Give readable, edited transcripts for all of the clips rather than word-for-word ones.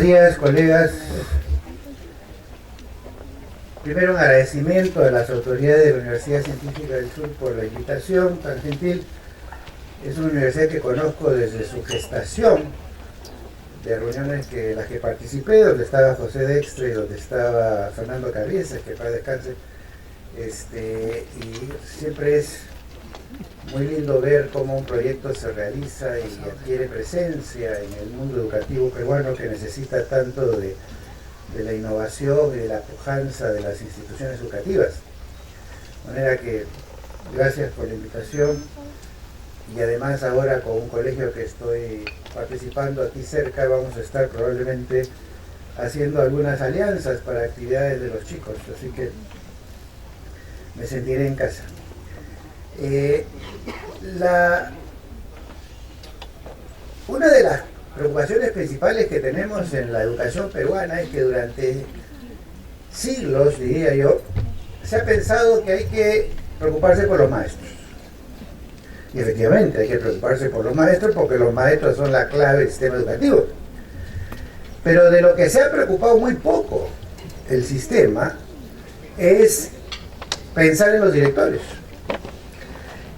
días, colegas. Primero, un agradecimiento a las autoridades de la Universidad Científica del Sur por la invitación tan gentil. Es una universidad que conozco desde su gestación, de reuniones en las que participé, donde estaba José Dextre y donde estaba Fernando Cabieces, que para descanse. Y siempre es muy lindo ver cómo un proyecto se realiza y adquiere presencia en el mundo educativo peruano, que necesita tanto de la innovación y de la pujanza de las instituciones educativas. De manera que gracias por la invitación, y además ahora con un colegio que estoy participando aquí cerca vamos a estar probablemente haciendo algunas alianzas para actividades de los chicos, así que me sentiré en casa. Una de las preocupaciones principales que tenemos en la educación peruana es que durante siglos, diría yo, se ha pensado que hay que preocuparse por los maestros. Y efectivamente hay que preocuparse por los maestros porque los maestros son la clave del sistema educativo. Pero de lo que se ha preocupado muy poco el sistema es pensar en los directores.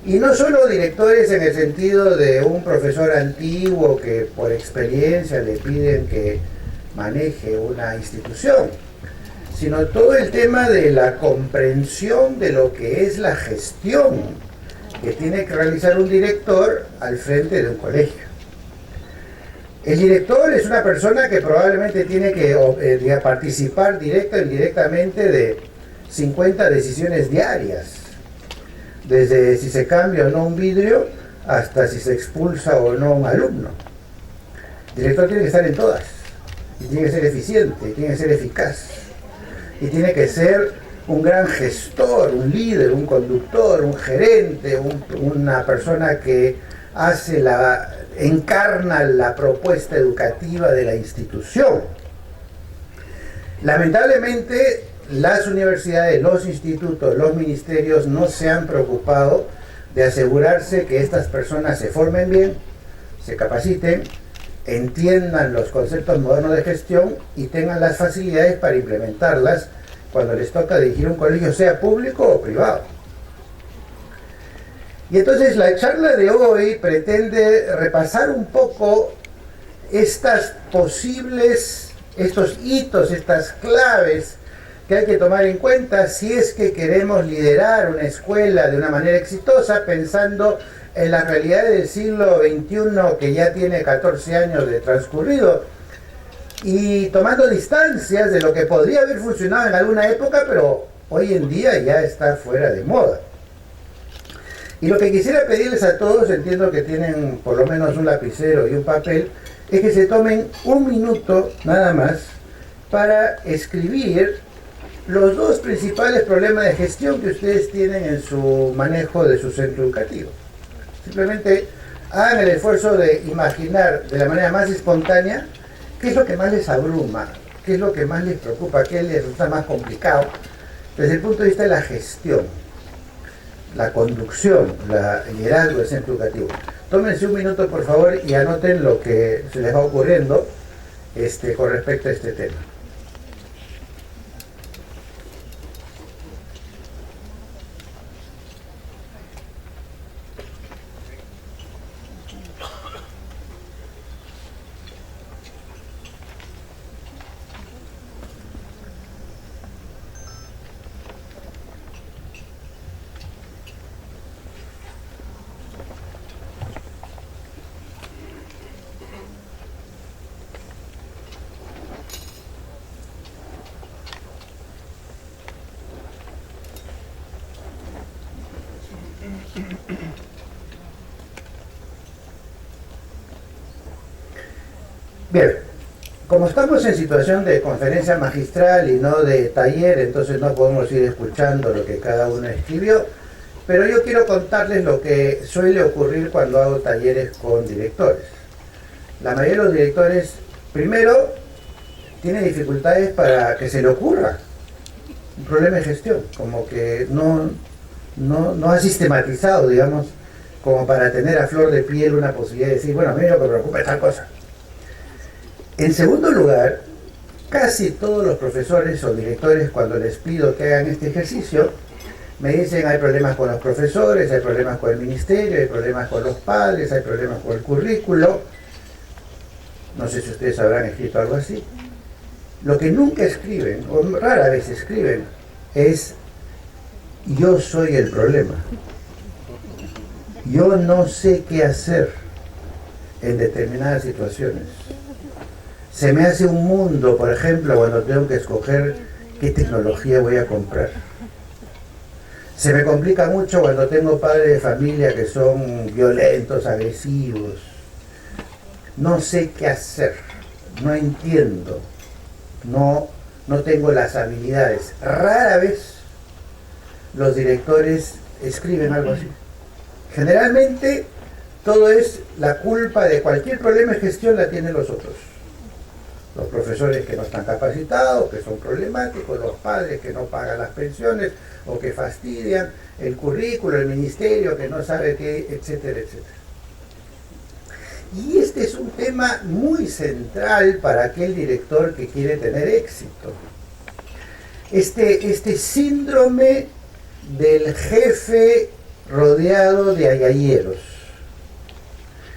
Y no solo directores en el sentido de un profesor antiguo que por experiencia le piden que maneje una institución, sino todo el tema de la comprensión de lo que es la gestión que tiene que realizar un director al frente de un colegio. El director es una persona que probablemente tiene que participar directa o indirectamente de 50 decisiones diarias, desde si se cambia o no un vidrio hasta si se expulsa o no un alumno. El director tiene que estar en todas, y tiene que ser eficiente, y tiene que ser eficaz, y tiene que ser un gran gestor, un líder, un conductor, un gerente, una persona que encarna la propuesta educativa de la institución. Lamentablemente, las universidades, los institutos, los ministerios no se han preocupado de asegurarse que estas personas se formen bien, se capaciten, entiendan los conceptos modernos de gestión y tengan las facilidades para implementarlas cuando les toca dirigir un colegio, sea público o privado. Y entonces la charla de hoy pretende repasar un poco estos hitos, estas claves que hay que tomar en cuenta si es que queremos liderar una escuela de una manera exitosa, pensando en las realidades del siglo XXI, que ya tiene 14 años de transcurrido, y tomando distancias de lo que podría haber funcionado en alguna época, pero hoy en día ya está fuera de moda. Y lo que quisiera pedirles a todos, entiendo que tienen por lo menos un lapicero y un papel, es que se tomen un minuto nada más para escribir los dos principales problemas de gestión que ustedes tienen en su manejo de su centro educativo. Simplemente hagan el esfuerzo de imaginar de la manera más espontánea qué es lo que más les abruma, qué es lo que más les preocupa, qué les resulta más complicado desde el punto de vista de la gestión, la conducción, el liderazgo del centro educativo. Tómense un minuto, por favor, y anoten lo que se les va ocurriendo con respecto a este tema. Bien, como estamos en situación de conferencia magistral y no de taller, entonces no podemos ir escuchando lo que cada uno escribió, pero yo quiero contarles lo que suele ocurrir cuando hago talleres con directores. La mayoría de los directores, primero, tienen dificultades para que se le ocurra un problema de gestión, como que no ha sistematizado, digamos, como para tener a flor de piel una posibilidad de decir, bueno, a mí lo que me preocupa es tal cosa. En segundo lugar, casi todos los profesores o directores, cuando les pido que hagan este ejercicio, me dicen hay problemas con los profesores, hay problemas con el ministerio, hay problemas con los padres, hay problemas con el currículo. No sé si ustedes habrán escrito algo así. Lo que nunca escriben, o rara vez escriben, es yo soy el problema. Yo no sé qué hacer en determinadas situaciones. Se me hace un mundo, por ejemplo, cuando tengo que escoger qué tecnología voy a comprar. Se me complica mucho cuando tengo padres de familia que son violentos, agresivos. No sé qué hacer, no entiendo, no tengo las habilidades. Rara vez los directores escriben algo así. Generalmente todo es la culpa de cualquier problema de gestión la tienen los otros. Los profesores que no están capacitados, que son problemáticos, los padres que no pagan las pensiones o que fastidian, el currículo, el ministerio que no sabe qué, etcétera, etcétera. Y este es un tema muy central para aquel director que quiere tener éxito. Este síndrome del jefe rodeado de ayayeros,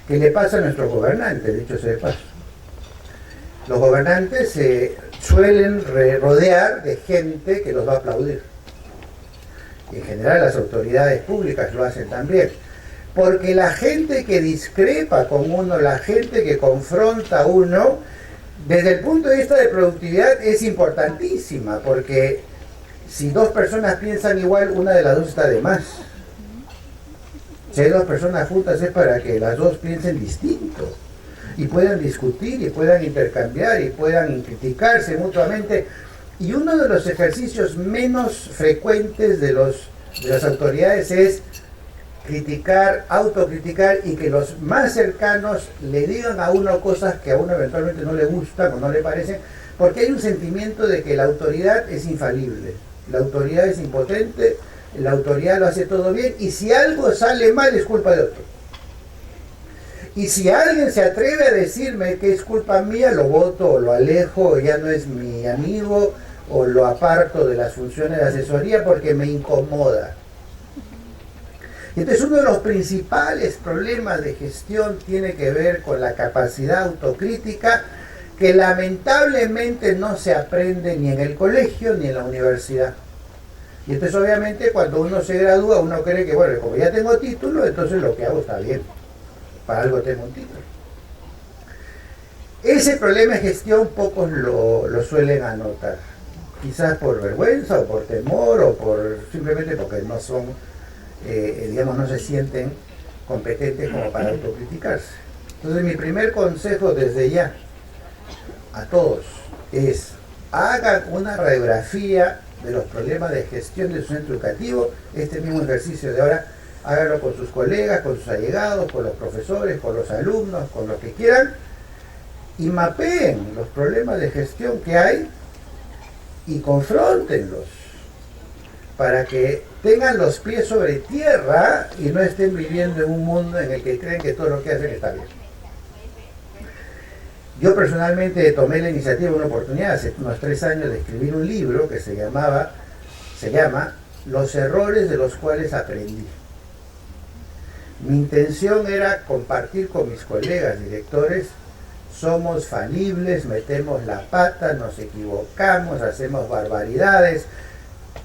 que le pasa a nuestros gobernantes, dicho sea de paso. Los gobernantes se suelen rodear de gente que los va a aplaudir. Y en general las autoridades públicas lo hacen también. Porque la gente que discrepa con uno, la gente que confronta a uno, desde el punto de vista de productividad es importantísima, porque si dos personas piensan igual, una de las dos está de más. Si hay dos personas juntas es para que las dos piensen distinto y puedan discutir y puedan intercambiar y puedan criticarse mutuamente. Y uno de los ejercicios menos frecuentes de las autoridades es criticar, autocriticar, y que los más cercanos le digan a uno cosas que a uno eventualmente no le gustan o no le parecen, porque hay un sentimiento de que la autoridad es infalible, la autoridad es impotente, la autoridad lo hace todo bien, y si algo sale mal es culpa de otro. Y si alguien se atreve a decirme que es culpa mía, lo voto o lo alejo, o ya no es mi amigo, o lo aparto de las funciones de asesoría porque me incomoda. Entonces uno de los principales problemas de gestión tiene que ver con la capacidad autocrítica, que lamentablemente no se aprende ni en el colegio ni en la universidad. Y entonces obviamente cuando uno se gradúa, uno cree que, bueno, como ya tengo título, entonces lo que hago está bien. Para algo tengo un título. Ese problema de gestión pocos lo suelen anotar. Quizás por vergüenza o por temor o simplemente porque no son, digamos, no se sienten competentes como para autocriticarse. Entonces mi primer consejo desde ya a todos es: hagan una radiografía de los problemas de gestión de su centro educativo. Este mismo ejercicio de ahora, háganlo con sus colegas, con sus allegados, con los profesores, con los alumnos, con los que quieran, y mapeen los problemas de gestión que hay y confróntenlos para que tengan los pies sobre tierra y no estén viviendo en un mundo en el que creen que todo lo que hacen está bien. Yo personalmente tomé la iniciativa, una oportunidad, hace unos 3 años, de escribir un libro que se llama Los errores de los cuales aprendí. Mi intención era compartir con mis colegas directores: somos falibles, metemos la pata, nos equivocamos, hacemos barbaridades,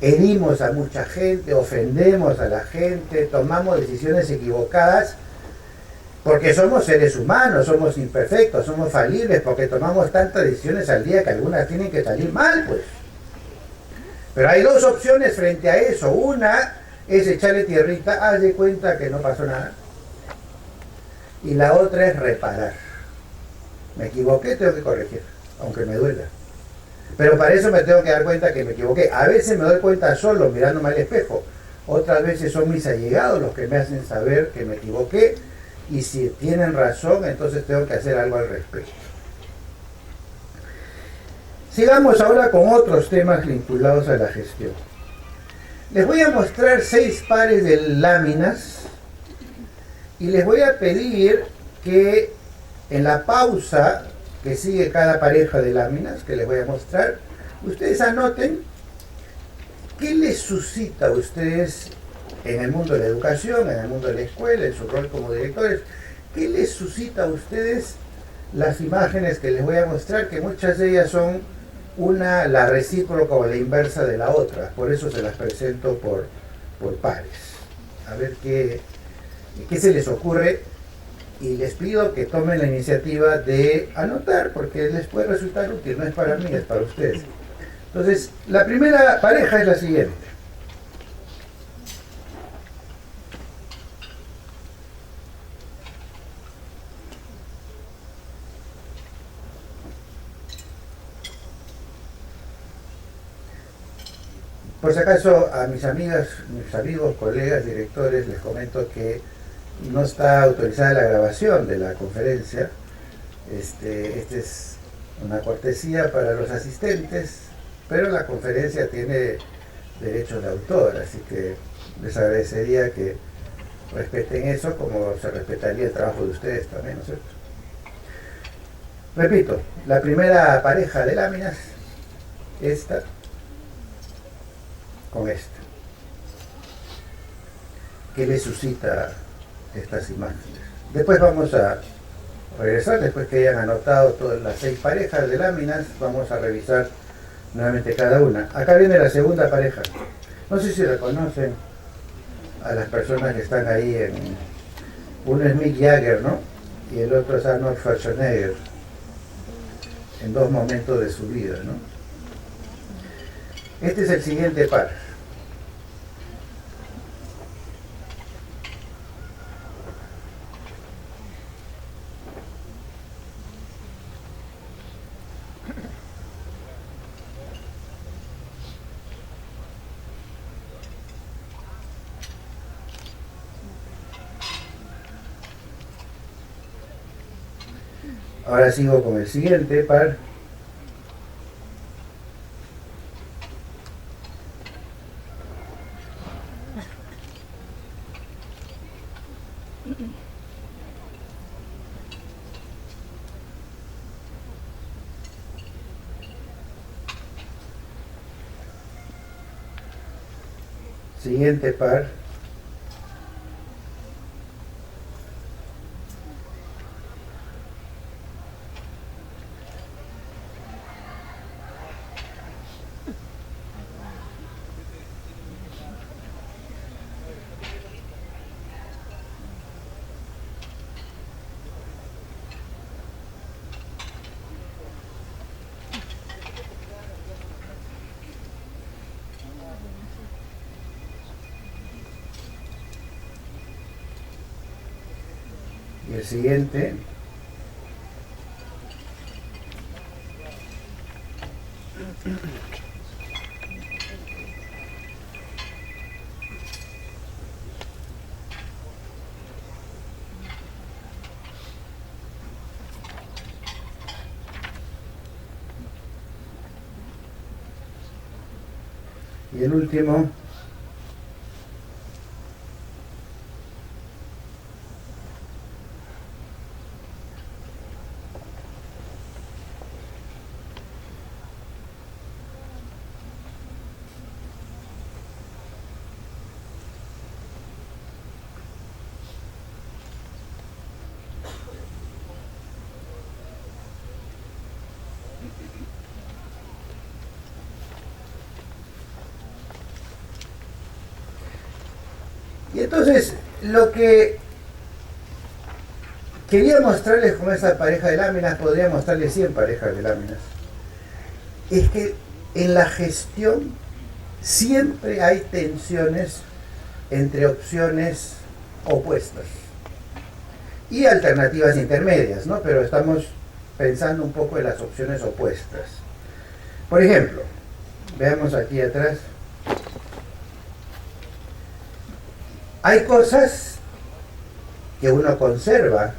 herimos a mucha gente, ofendemos a la gente, tomamos decisiones equivocadas, porque somos seres humanos, somos imperfectos, somos falibles, porque tomamos tantas decisiones al día que algunas tienen que salir mal, pues. Pero hay dos opciones frente a eso. Una es echarle tierrita, haz de cuenta que no pasó nada. Y la otra es reparar. Me equivoqué, tengo que corregir, aunque me duela. Pero para eso me tengo que dar cuenta que me equivoqué. A veces me doy cuenta solo, mirándome al espejo. Otras veces son mis allegados los que me hacen saber que me equivoqué. Y si tienen razón, entonces tengo que hacer algo al respecto. Sigamos ahora con otros temas vinculados a la gestión. Les voy a mostrar 6 pares de láminas y les voy a pedir que en la pausa que sigue cada pareja de láminas que les voy a mostrar, ustedes anoten qué les suscita a ustedes en el mundo de la educación, en el mundo de la escuela, en su rol como directores, qué les suscita a ustedes las imágenes que les voy a mostrar, que muchas de ellas son la recíproca o la inversa de la otra, por eso se las presento por pares. A ver qué se les ocurre, y les pido que tomen la iniciativa de anotar, porque les puede resultar útil, no es para mí, es para ustedes. Entonces, la primera pareja es la siguiente. Por si acaso, a mis amigos, colegas, directores, les comento que no está autorizada la grabación de la conferencia. Este es una cortesía para los asistentes, pero la conferencia tiene derechos de autor, así que les agradecería que respeten eso, como se respetaría el trabajo de ustedes también, ¿no es cierto? Repito, la primera pareja de láminas, esta con esta. ¿Qué le suscita estas imágenes? Después vamos a regresar, después que hayan anotado todas las 6 parejas de láminas, vamos a revisar nuevamente cada una. Acá viene la segunda pareja. No sé si reconocen a las personas que están ahí uno es Mick Jagger, ¿no? Y el otro es Arnold Schwarzenegger, en 2 momentos de su vida, ¿no? Este es el siguiente par. Ahora sigo con el siguiente par. Siguiente par. Y el siguiente. Y el último. Y entonces, lo que quería mostrarles con esa pareja de láminas, podría mostrarles 100 parejas de láminas, es que en la gestión siempre hay tensiones entre opciones opuestas y alternativas intermedias, ¿no? Pero estamos pensando un poco en las opciones opuestas. Por ejemplo, veamos aquí atrás. Hay cosas que uno conserva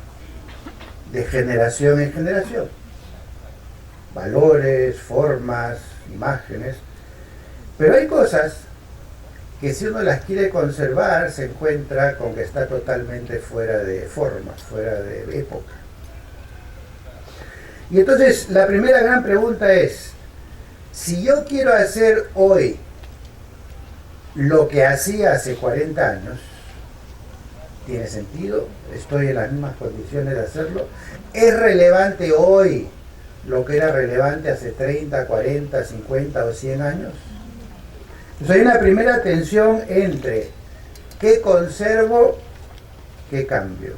de generación en generación. Valores, formas, imágenes. Pero hay cosas que si uno las quiere conservar, se encuentra con que está totalmente fuera de forma, fuera de época. Y entonces la primera gran pregunta es, si yo quiero hacer hoy lo que hacía hace 40 años, ¿tiene sentido? ¿Estoy en las mismas condiciones de hacerlo? ¿Es relevante hoy lo que era relevante hace 30, 40, 50 o 100 años? Entonces hay una primera tensión entre qué conservo, qué cambio.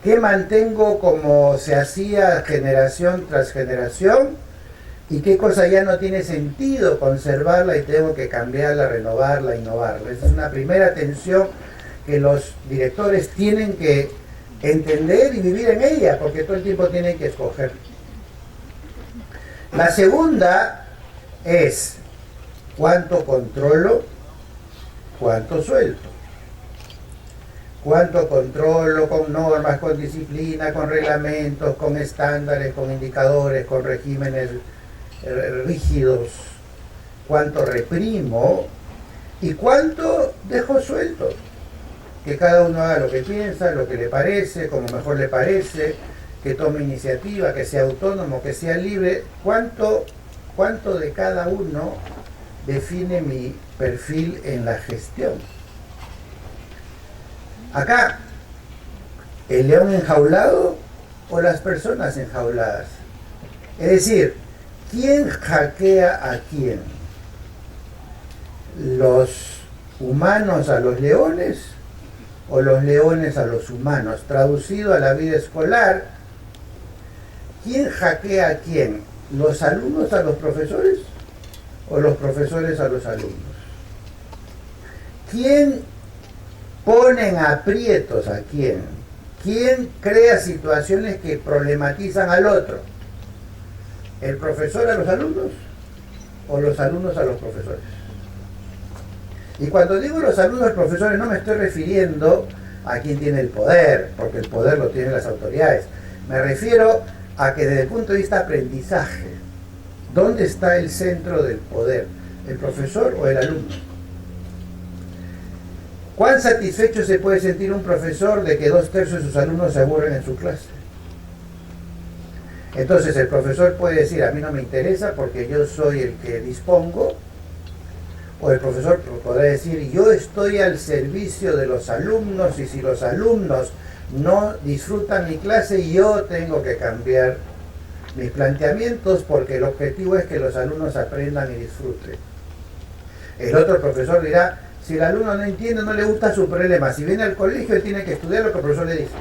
¿Qué mantengo como se hacía generación tras generación? ¿Y qué cosa ya no tiene sentido conservarla y tengo que cambiarla, renovarla, innovarla? Esa es una primera tensión que los directores tienen que entender y vivir en ella, porque todo el tiempo tienen que escoger. La segunda es cuánto controlo, cuánto suelto. Cuánto controlo con normas, con disciplina, con reglamentos, con estándares, con indicadores, con regímenes rígidos. Cuánto reprimo y cuánto dejo suelto. Que cada uno haga lo que piensa, lo que le parece, como mejor le parece, que tome iniciativa, que sea autónomo, que sea libre. ¿Cuánto de cada uno define mi perfil en la gestión? Acá, ¿el león enjaulado o las personas enjauladas? Es decir, ¿quién hackea a quién? ¿Los humanos a los leones o los leones a los humanos? Traducido a la vida escolar, ¿quién hackea a quién? ¿Los alumnos a los profesores o los profesores a los alumnos? ¿Quién ponen aprietos a quién? ¿Quién crea situaciones que problematizan al otro? ¿El profesor a los alumnos o los alumnos a los profesores? Y cuando digo los alumnos a los profesores no me estoy refiriendo a quien tiene el poder, porque el poder lo tienen las autoridades. Me refiero a que desde el punto de vista aprendizaje, ¿dónde está el centro del poder? ¿El profesor o el alumno? ¿Cuán satisfecho se puede sentir un profesor de que 2/3 de sus alumnos se aburren en su clase? Entonces el profesor puede decir, a mí no me interesa porque yo soy el que dispongo, o el profesor podrá decir, yo estoy al servicio de los alumnos y si los alumnos no disfrutan mi clase, yo tengo que cambiar mis planteamientos porque el objetivo es que los alumnos aprendan y disfruten. El otro profesor dirá, si el alumno no entiende, no le gusta su problema. Si viene al colegio, él tiene que estudiar lo que el profesor le dice.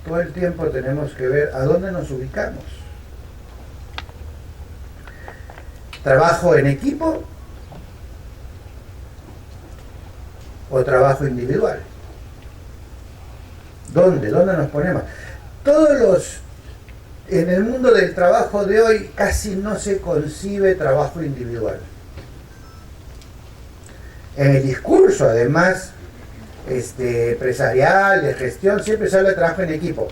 Todo el tiempo tenemos que ver a dónde nos ubicamos. ¿Trabajo en equipo o trabajo individual? ¿Dónde nos ponemos? En el mundo del trabajo de hoy casi no se concibe trabajo individual. En el discurso, además, empresarial, de gestión, siempre se habla de trabajo en equipo.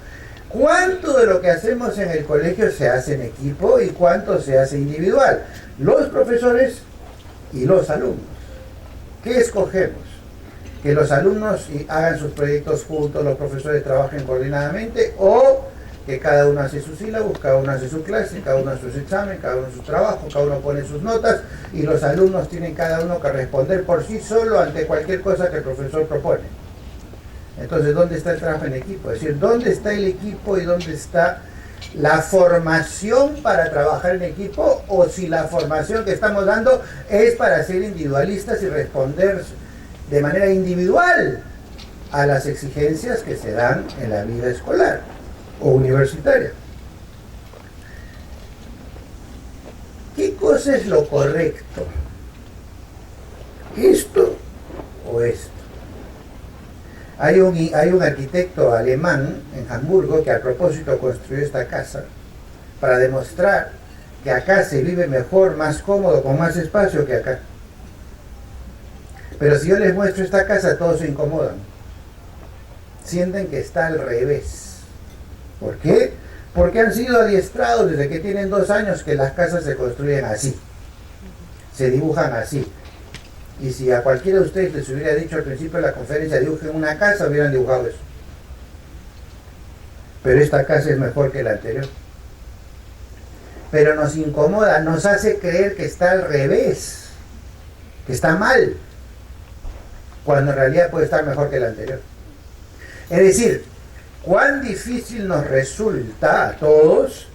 ¿Cuánto de lo que hacemos en el colegio se hace en equipo y cuánto se hace individual? Los profesores y los alumnos. ¿Qué escogemos? ¿Que los alumnos hagan sus proyectos juntos, los profesores trabajen coordinadamente, o que cada uno hace sus sílabos, cada uno hace su clase, cada uno hace su examen, cada uno su trabajo, cada uno pone sus notas y los alumnos tienen cada uno que responder por sí solo ante cualquier cosa que el profesor propone? Entonces, ¿dónde está el trabajo en equipo? Es decir, ¿dónde está el equipo y dónde está la formación para trabajar en equipo? O si la formación que estamos dando es para ser individualistas y responder de manera individual a las exigencias que se dan en la vida escolar o universitaria. ¿Qué cosa es lo correcto? ¿Esto o esto? Hay un arquitecto alemán en Hamburgo que a propósito construyó esta casa para demostrar que acá se vive mejor, más cómodo, con más espacio que acá. Pero si yo les muestro esta casa, todos se incomodan. Sienten que está al revés. ¿Por qué? Porque han sido adiestrados desde que tienen 2 años que las casas se construyen así, se dibujan así. Y si a cualquiera de ustedes les hubiera dicho al principio de la conferencia dibujen una casa, hubieran dibujado eso. pero esta casa es mejor que la anterior. Pero nos incomoda, nos hace creer que está al revés, que está mal, cuando en realidad puede estar mejor que la anterior. Es decir, cuán difícil nos resulta a todos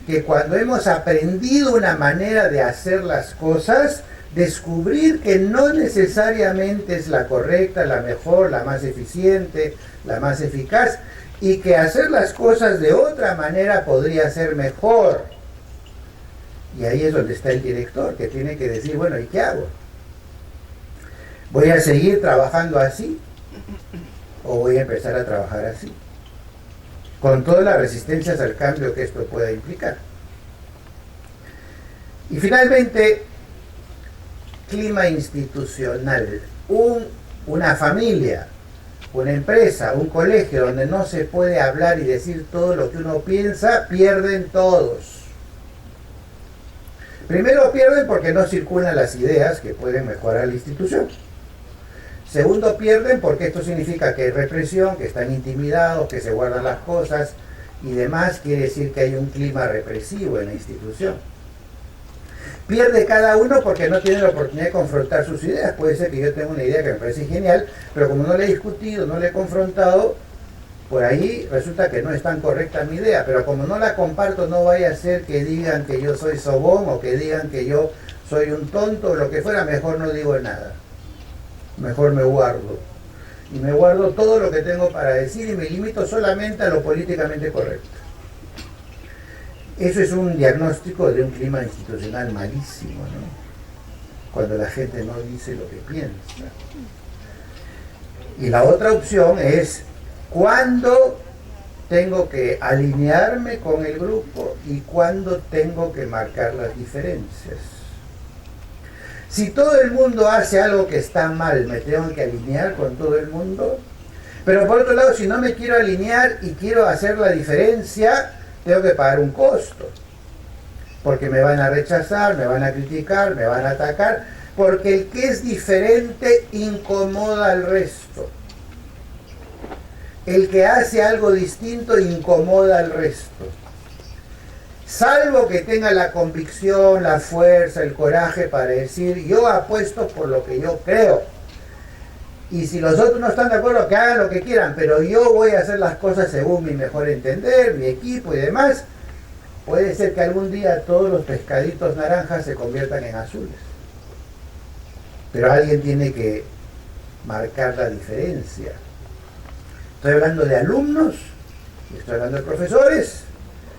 que cuando hemos aprendido una manera de hacer las cosas, descubrir que no necesariamente es la correcta, la mejor, la más eficiente, la más eficaz, y que hacer las cosas de otra manera podría ser mejor. Y ahí es donde está el director, que tiene que decir, bueno, ¿y qué hago? ¿Voy a seguir trabajando así? ¿O voy a empezar a trabajar así? Con todas las resistencias al cambio que esto pueda implicar. Y finalmente, clima institucional. Una familia, una empresa, un colegio donde no se puede hablar y decir todo lo que uno piensa, pierden todos. Primero pierden porque no circulan las ideas que pueden mejorar la institución. Segundo, pierden porque esto significa que hay represión, que están intimidados, que se guardan las cosas y demás. Quiere decir que hay un clima represivo en la institución. Pierde cada uno porque no tiene la oportunidad de confrontar sus ideas. Puede ser que yo tenga una idea que me parece genial, pero como no la he discutido, no la he confrontado, por ahí resulta que no es tan correcta mi idea. Pero como no la comparto, no vaya a ser que digan que yo soy sobón o que digan que yo soy un tonto o lo que fuera, mejor no digo nada. Mejor me guardo. Y me guardo todo lo que tengo para decir y me limito solamente a lo políticamente correcto. Eso es un diagnóstico de un clima institucional malísimo, ¿no? Cuando la gente no dice lo que piensa. Y la otra opción es cuándo tengo que alinearme con el grupo y cuándo tengo que marcar las diferencias. Si todo el mundo hace algo que está mal, ¿me tengo que alinear con todo el mundo? Pero por otro lado, si no me quiero alinear y quiero hacer la diferencia, tengo que pagar un costo. Porque me van a rechazar, me van a criticar, me van a atacar, porque el que es diferente incomoda al resto. El que hace algo distinto incomoda al resto. Salvo que tenga la convicción, la fuerza, el coraje para decir, yo apuesto por lo que yo creo. Y si los otros no están de acuerdo, que hagan lo que quieran, pero yo voy a hacer las cosas según mi mejor entender, mi equipo y demás. Puede ser que algún día todos los pescaditos naranjas se conviertan en azules. Pero alguien tiene que marcar la diferencia. Estoy hablando de alumnos, y estoy hablando de profesores,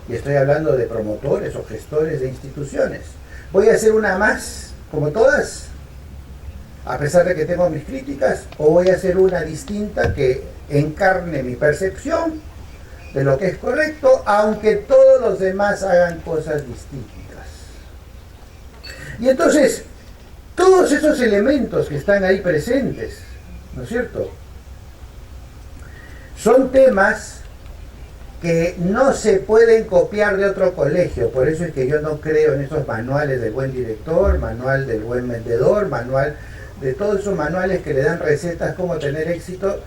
y estoy hablando de promotores o gestores de instituciones. ¿Voy a hacer una más, como todas, a pesar de que tengo mis críticas, o voy a hacer una distinta que encarne mi percepción de lo que es correcto, aunque todos los demás hagan cosas distintas? Y entonces, todos esos elementos que están ahí presentes, ¿no es cierto?, son temas que no se pueden copiar de otro colegio. Por eso es que yo no creo en esos manuales del buen director, manual del buen vendedor, manual de todos esos manuales que le dan recetas cómo tener éxito,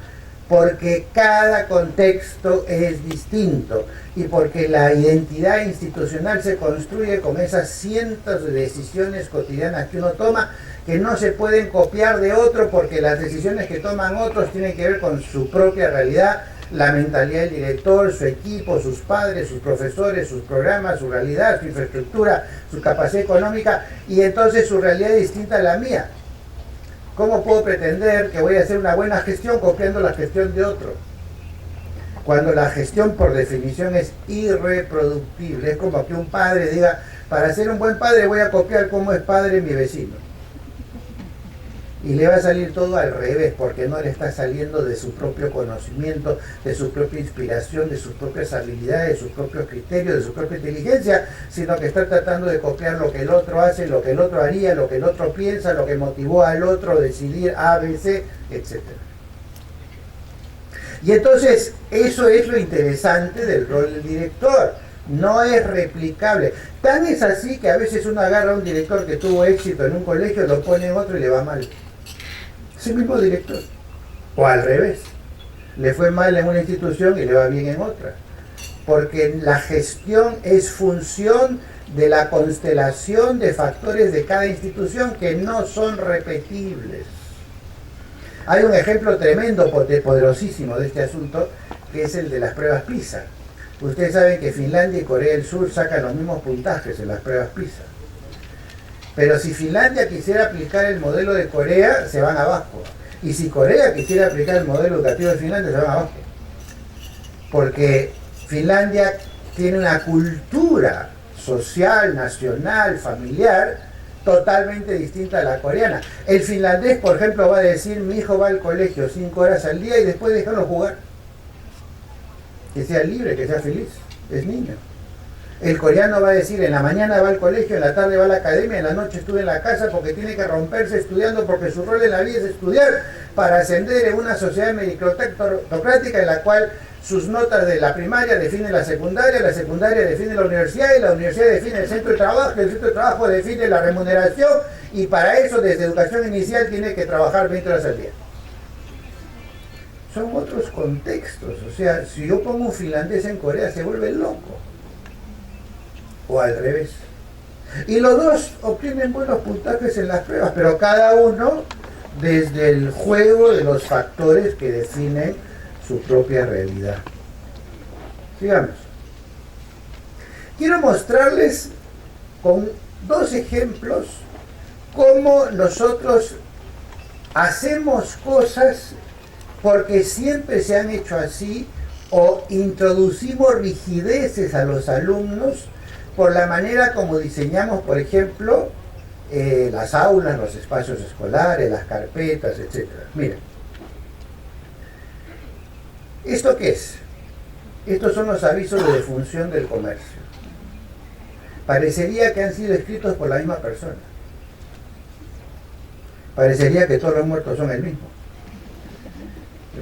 porque cada contexto es distinto y porque la identidad institucional se construye con esas cientos de decisiones cotidianas que uno toma, que no se pueden copiar de otro, porque las decisiones que toman otros tienen que ver con su propia realidad, la mentalidad del director, su equipo, sus padres, sus profesores, sus programas, su realidad, su infraestructura, su capacidad económica, y entonces su realidad es distinta a la mía. ¿Cómo puedo pretender que voy a hacer una buena gestión copiando la gestión de otro? Cuando la gestión por definición es irreproductible. Es como que un padre diga, para ser un buen padre voy a copiar cómo es padre mi vecino. Y le va a salir todo al revés, porque no le está saliendo de su propio conocimiento, de su propia inspiración, de sus propias habilidades, de sus propios criterios, de su propia inteligencia, sino que está tratando de copiar lo que el otro hace, lo que el otro haría, lo que el otro piensa, lo que motivó al otro a decidir A, B, C, etc. Y entonces, eso es lo interesante del rol del director. No es replicable. Tan es así que a veces uno agarra a un director que tuvo éxito en un colegio, lo pone en otro y le va mal. Es el mismo director. O al revés. Le fue mal en una institución y le va bien en otra. porque la gestión es función de la constelación de factores de cada institución que no son repetibles. Hay un ejemplo tremendo, poderosísimo de este asunto, que es el de las pruebas PISA. Ustedes saben que Finlandia y Corea del Sur sacan los mismos puntajes en las pruebas PISA. Pero si Finlandia quisiera aplicar el modelo de Corea, se van abajo. Y si Corea quisiera aplicar el modelo educativo de Finlandia, se van abajo. Porque Finlandia tiene una cultura social, nacional, familiar, totalmente distinta a la coreana. El finlandés, por ejemplo, va a decir: mi hijo va al colegio 5 horas al día y después déjalo jugar. Que sea libre, que sea feliz, es niño. El coreano va a decir: en la mañana va al colegio, en la tarde va a la academia, en la noche estudia en la casa porque tiene que romperse estudiando, porque su rol en la vida es estudiar para ascender en una sociedad meritocrática en la cual sus notas de la primaria definen la secundaria define la universidad y la universidad define el centro de trabajo, el centro de trabajo define la remuneración, y para eso desde educación inicial tiene que trabajar 20 horas al día. Son otros contextos, o sea, si yo pongo un finlandés en Corea se vuelve loco, o al revés. Y los dos obtienen buenos puntajes en las pruebas, pero cada uno desde el juego de los factores que definen su propia realidad. Sigamos. Quiero mostrarles con 2 ejemplos cómo nosotros hacemos cosas porque siempre se han hecho así, o introducimos rigideces a los alumnos por la manera como diseñamos, por ejemplo, las aulas, los espacios escolares, las carpetas, etc. Miren, ¿esto qué es? Estos son los avisos de defunción del comercio. Parecería que han sido escritos por la misma persona. Parecería que todos los muertos son el mismo.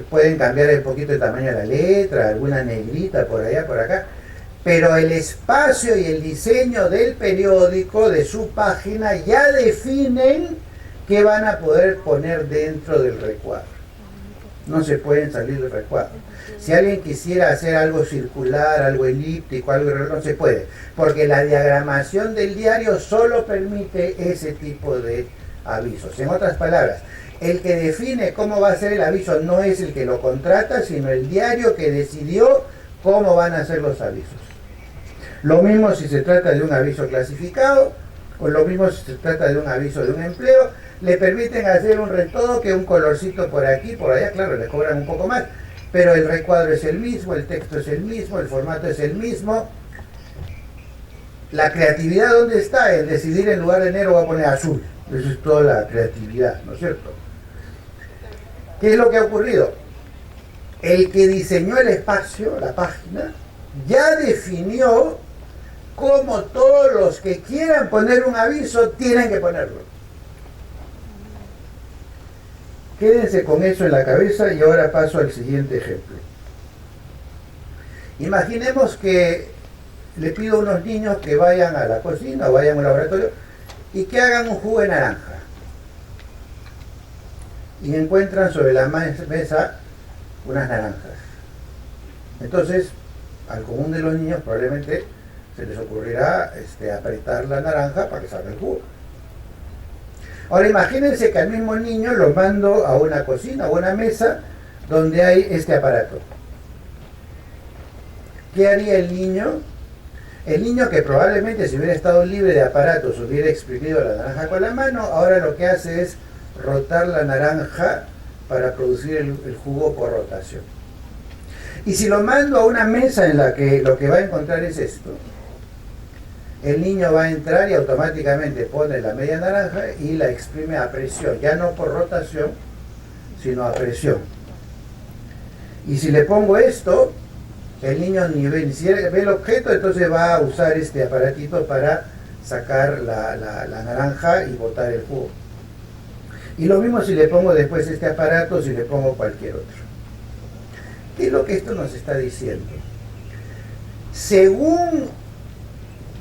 Pueden cambiar un poquito el tamaño de la letra, alguna negrita por allá, por acá, pero el espacio y el diseño del periódico, de su página, ya definen qué van a poder poner dentro del recuadro. No se pueden salir del recuadro. Si alguien quisiera hacer algo circular, algo elíptico, algo no se puede, porque la diagramación del diario solo permite ese tipo de avisos. En otras palabras, el que define cómo va a ser el aviso no es el que lo contrata, sino el diario que decidió cómo van a ser los avisos. Lo mismo si se trata de un aviso clasificado, o lo mismo si se trata de un aviso de un empleo. Le permiten hacer un retoque, un colorcito por aquí, por allá, claro, le cobran un poco más, pero el recuadro es el mismo, el texto es el mismo, el formato es el mismo. La creatividad, ¿dónde está? En decidir en lugar de negro va a poner azul. Eso es toda la creatividad, ¿no es cierto? ¿Qué es lo que ha ocurrido? El que diseñó el espacio, la página, ya definió cómo todos los que quieran poner un aviso tienen que ponerlo. Quédense con eso en la cabeza y ahora paso al siguiente ejemplo. Imaginemos que le pido a unos niños que vayan a la cocina o vayan a un laboratorio y que hagan un jugo de naranja. Y encuentran sobre la mesa unas naranjas. Entonces, al común de los niños probablemente se les ocurrirá apretar la naranja para que salga el jugo. Ahora imagínense que al mismo niño lo mando a una cocina o una mesa donde hay este aparato. ¿Qué haría el niño? El niño, que probablemente si hubiera estado libre de aparatos hubiera exprimido la naranja con la mano, ahora lo que hace es rotar la naranja para producir el jugo por rotación. Y si lo mando a una mesa en la que lo que va a encontrar es esto, el niño va a entrar y automáticamente pone la media naranja y la exprime a presión, ya no por rotación, sino a presión. Y si le pongo esto, el niño ni ve el objeto, entonces va a usar este aparatito para sacar la naranja y botar el jugo. Y lo mismo si le pongo después este aparato, si le pongo cualquier otro. ¿Qué es lo que esto nos está diciendo? Según,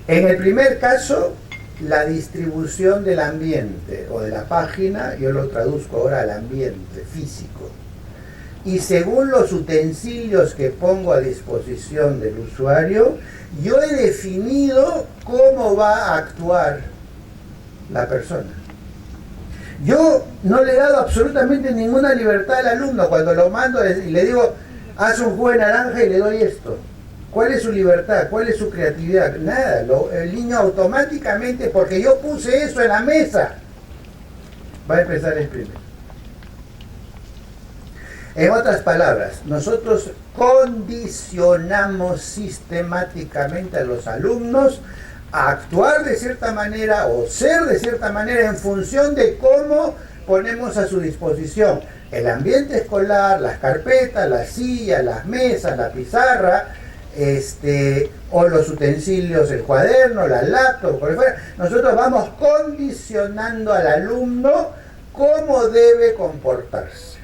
en el primer caso, la distribución del ambiente o de la página, yo lo traduzco ahora al ambiente físico. y según los utensilios que pongo a disposición del usuario, yo he definido cómo va a actuar la persona. Yo no le he dado absolutamente ninguna libertad al alumno cuando lo mando y le digo, haz un jugo de naranja y le doy esto. ¿Cuál es su libertad? ¿Cuál es su creatividad? Nada, el niño automáticamente, porque yo puse eso en la mesa, va a empezar a exprimir. En otras palabras, nosotros condicionamos sistemáticamente a los alumnos a actuar de cierta manera o ser de cierta manera en función de cómo ponemos a su disposición el ambiente escolar, las carpetas, las sillas, las mesas, la pizarra, o los utensilios, el cuaderno, la laptop, por fuera. Nosotros vamos condicionando al alumno cómo debe comportarse.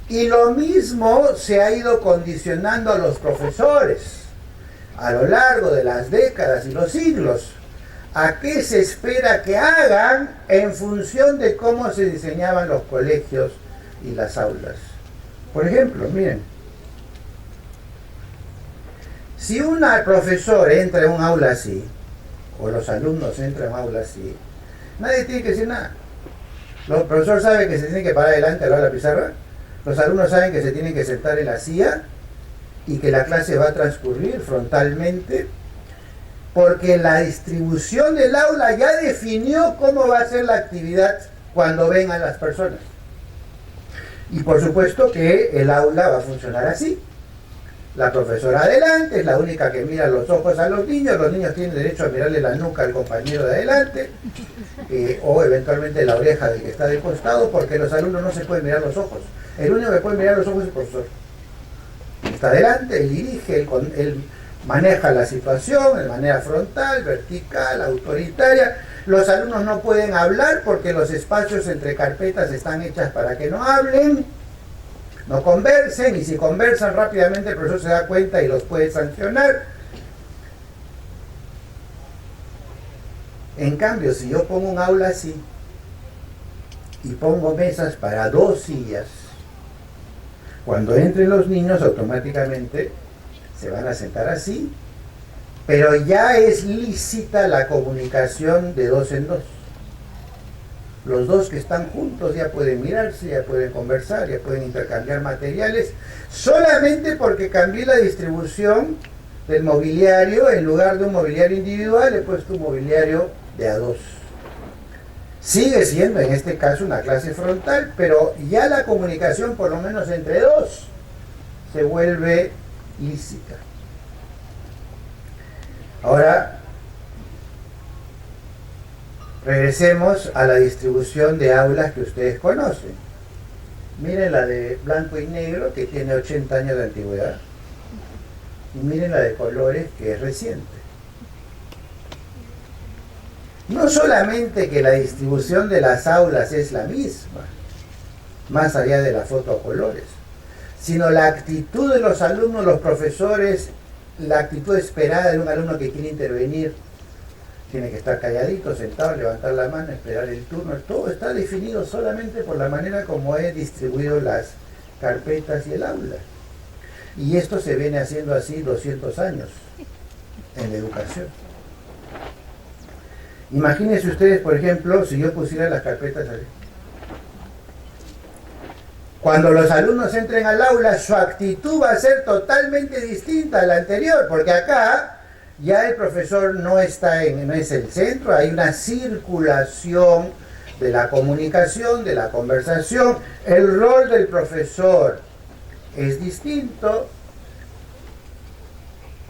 Y lo mismo se ha ido condicionando a los profesores a lo largo de las décadas y los siglos. ¿A qué se espera que hagan en función de cómo se diseñaban los colegios y las aulas? Por ejemplo, miren, si un profesor entra en un aula así, o los alumnos entran en un aula así, nadie tiene que decir nada. El profesor sabe que se tiene que parar delante al lado de la pizarra, los alumnos saben que se tienen que sentar en la silla y que la clase va a transcurrir frontalmente, porque la distribución del aula ya definió cómo va a ser la actividad cuando vengan las personas. Y por supuesto que el aula va a funcionar así. La profesora adelante es la única que mira los ojos a los niños tienen derecho a mirarle la nuca al compañero de adelante, o eventualmente la oreja del que está de costado, porque los alumnos no se pueden mirar los ojos. El único que puede mirar los ojos es el profesor. Está adelante, él dirige, él maneja la situación de manera frontal, vertical, autoritaria. Los alumnos no pueden hablar porque los espacios entre carpetas están hechas para que no hablen, no conversen, y si conversan rápidamente el profesor se da cuenta y los puede sancionar. En cambio, si yo pongo un aula así y pongo mesas para 2 sillas, cuando entren los niños automáticamente se van a sentar así, pero ya es lícita la comunicación de 2 en 2. Los dos que están juntos ya pueden mirarse, ya pueden conversar, ya pueden intercambiar materiales, solamente porque cambié la distribución del mobiliario. En lugar de un mobiliario individual he puesto un mobiliario de a 2. Sigue siendo en este caso una clase frontal, pero ya la comunicación, por lo menos entre 2, se vuelve lícita. Ahora, regresemos a la distribución de aulas que ustedes conocen. Miren la de blanco y negro, que tiene 80 años de antigüedad, y miren la de colores, que es reciente. No solamente que la distribución de las aulas es la misma, más allá de la foto a colores, sino la actitud de los alumnos, los profesores, la actitud esperada de un alumno que quiere intervenir. Tiene que estar calladito, sentado, levantar la mano, esperar el turno. Todo está definido solamente por la manera como he distribuido las carpetas y el aula. Y esto se viene haciendo así 200 años en la educación. Imagínense ustedes, por ejemplo, si yo pusiera las carpetas así. Cuando los alumnos entren al aula, su actitud va a ser totalmente distinta a la anterior, porque acá ya el profesor no es el centro, hay una circulación de la comunicación, de la conversación. El rol del profesor es distinto.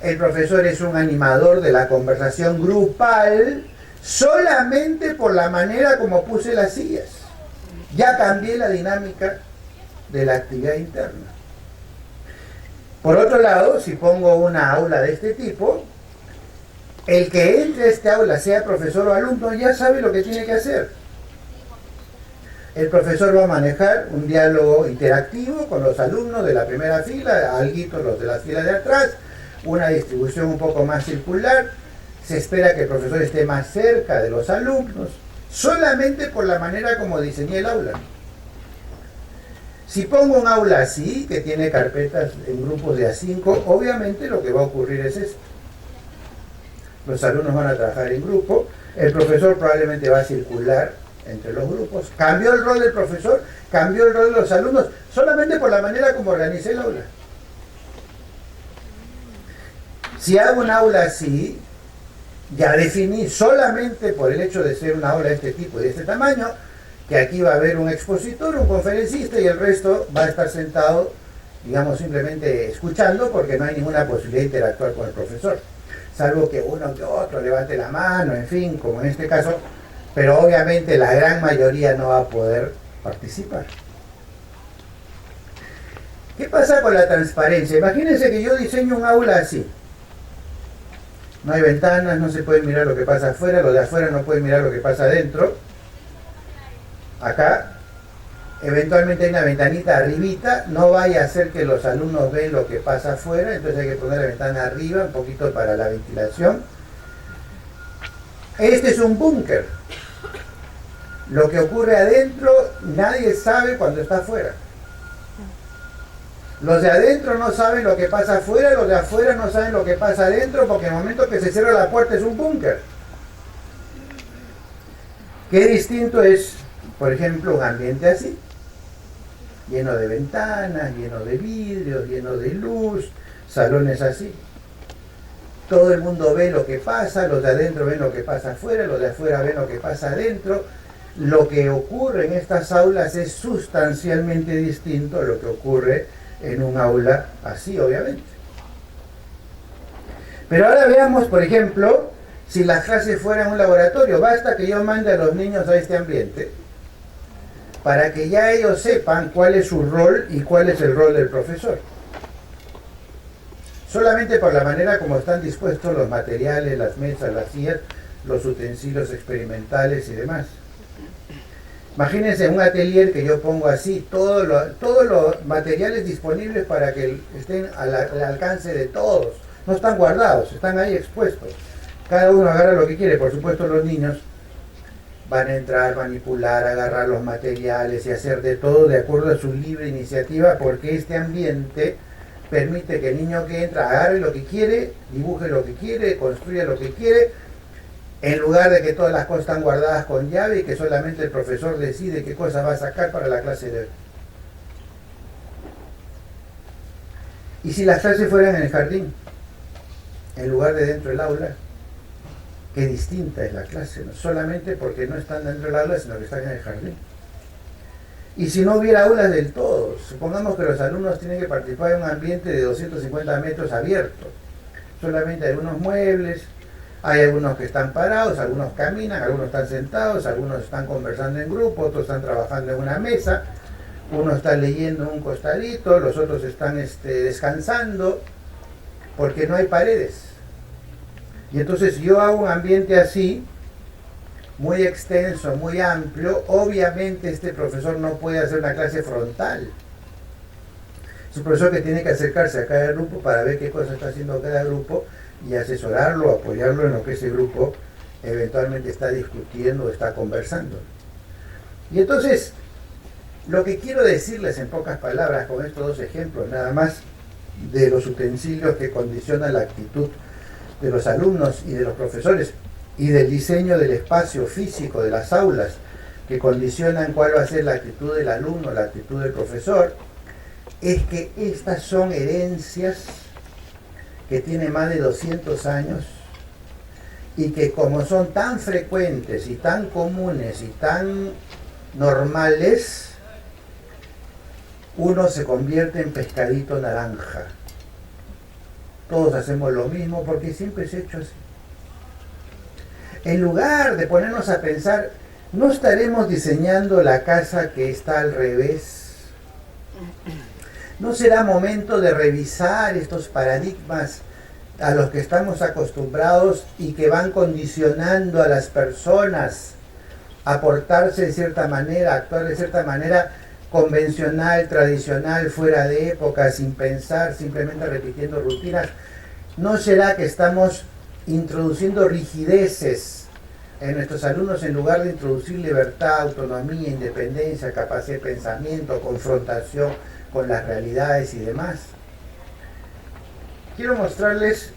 El profesor es un animador de la conversación grupal solamente por la manera como puse las sillas. Ya cambié la dinámica de la actividad interna. Por otro lado, si pongo una aula de este tipo, el que entre a este aula, sea profesor o alumno, ya sabe lo que tiene que hacer. El profesor va a manejar un diálogo interactivo con los alumnos de la primera fila, alguitos los de la fila de atrás, una distribución un poco más circular. Se espera que el profesor esté más cerca de los alumnos, solamente por la manera como diseñé el aula. Si pongo un aula así, que tiene carpetas en grupos de A5, obviamente lo que va a ocurrir es esto. Los alumnos van a trabajar en grupo, el profesor probablemente va a circular entre los grupos. Cambió el rol del profesor, cambió el rol de los alumnos, solamente por la manera como organicé el aula. Si hago un aula así, ya definí solamente por el hecho de ser una aula de este tipo y de este tamaño, que aquí va a haber un expositor, un conferencista y el resto va a estar sentado, digamos, simplemente escuchando porque no hay ninguna posibilidad de interactuar con el profesor. Salvo que uno que otro levante la mano, en fin, como en este caso, pero obviamente la gran mayoría no va a poder participar. ¿Qué pasa con la transparencia? Imagínense que yo diseño un aula así. No hay ventanas, no se puede mirar lo que pasa afuera, los de afuera no pueden mirar lo que pasa adentro. Acá, eventualmente hay una ventanita arribita, no vaya a ser que los alumnos ven lo que pasa afuera, entonces hay que poner la ventana arriba, un poquito para la ventilación. Este es un búnker. Lo que ocurre adentro, nadie sabe cuando está afuera. Los de adentro no saben lo que pasa afuera, los de afuera no saben lo que pasa adentro, porque en el momento que se cierra la puerta es un búnker. Qué distinto es, por ejemplo, un ambiente así, lleno de ventanas, lleno de vidrios, lleno de luz, salones así. Todo el mundo ve lo que pasa, los de adentro ven lo que pasa afuera, los de afuera ven lo que pasa adentro. Lo que ocurre en estas aulas es sustancialmente distinto a lo que ocurre en un aula así, obviamente. Pero ahora veamos, por ejemplo, si las clases fueran un laboratorio. Basta que yo mande a los niños a este ambiente para que ya ellos sepan cuál es su rol y cuál es el rol del profesor. Solamente por la manera como están dispuestos los materiales, las mesas, las sillas, los utensilios experimentales y demás. Imagínense un atelier que yo pongo así, todos los materiales disponibles para que estén al alcance de todos. No están guardados, están ahí expuestos. Cada uno agarra lo que quiere. Por supuesto los niños van a entrar, manipular, agarrar los materiales y hacer de todo de acuerdo a su libre iniciativa, porque este ambiente permite que el niño que entra agarre lo que quiere, dibuje lo que quiere, construya lo que quiere, en lugar de que todas las cosas están guardadas con llave y que solamente el profesor decide qué cosa va a sacar para la clase de hoy. ¿Y si las clases fueran en el jardín, en lugar de dentro del aula? Qué distinta es la clase, no solamente porque no están dentro del aula, sino que están en el jardín. Y si no hubiera aulas del todo, supongamos que los alumnos tienen que participar en un ambiente de 250 metros abierto, solamente hay unos muebles, hay algunos que están parados, algunos caminan, algunos están sentados, algunos están conversando en grupo, otros están trabajando en una mesa, uno está leyendo en un costadito, los otros están descansando, porque no hay paredes. Y entonces yo hago un ambiente así, muy extenso, muy amplio. Obviamente este profesor no puede hacer una clase frontal. Es un profesor que tiene que acercarse a cada grupo para ver qué cosa está haciendo cada grupo y asesorarlo, apoyarlo en lo que ese grupo eventualmente está discutiendo o está conversando. Y entonces, lo que quiero decirles en pocas palabras con estos dos ejemplos, nada más, de los utensilios que condicionan la actitud de los alumnos y de los profesores, y del diseño del espacio físico de las aulas, que condicionan cuál va a ser la actitud del alumno, la actitud del profesor, es que estas son herencias que tienen más de 200 años y que como son tan frecuentes y tan comunes y tan normales, uno se convierte en pescadito naranja. Todos hacemos lo mismo porque siempre se ha hecho así. En lugar de ponernos a pensar, ¿no estaremos diseñando la casa que está al revés? ¿No será momento de revisar estos paradigmas a los que estamos acostumbrados y que van condicionando a las personas a portarse de cierta manera, a actuar de cierta manera convencional, tradicional, fuera de época, sin pensar, simplemente repitiendo rutinas? ¿No será que estamos introduciendo rigideces en nuestros alumnos, en lugar de introducir libertad, autonomía, independencia, capacidad de pensamiento, confrontación con las realidades y demás? Quiero mostrarles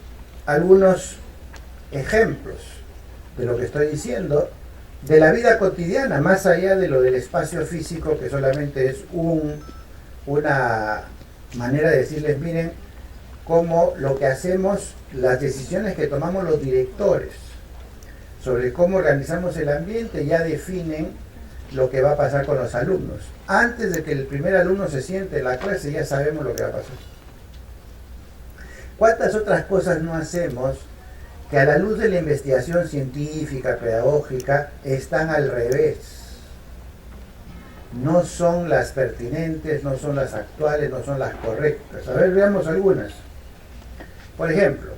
algunos ejemplos de lo que estoy diciendo, de la vida cotidiana, más allá de lo del espacio físico, que solamente es una manera de decirles, miren, cómo lo que hacemos, las decisiones que tomamos los directores sobre cómo organizamos el ambiente ya definen lo que va a pasar con los alumnos. Antes de que el primer alumno se siente en la clase ya sabemos lo que va a pasar. ¿Cuántas otras cosas no hacemos que a la luz de la investigación científica, pedagógica, están al revés? No son las pertinentes, no son las actuales, no son las correctas. A ver, veamos algunas. Por ejemplo,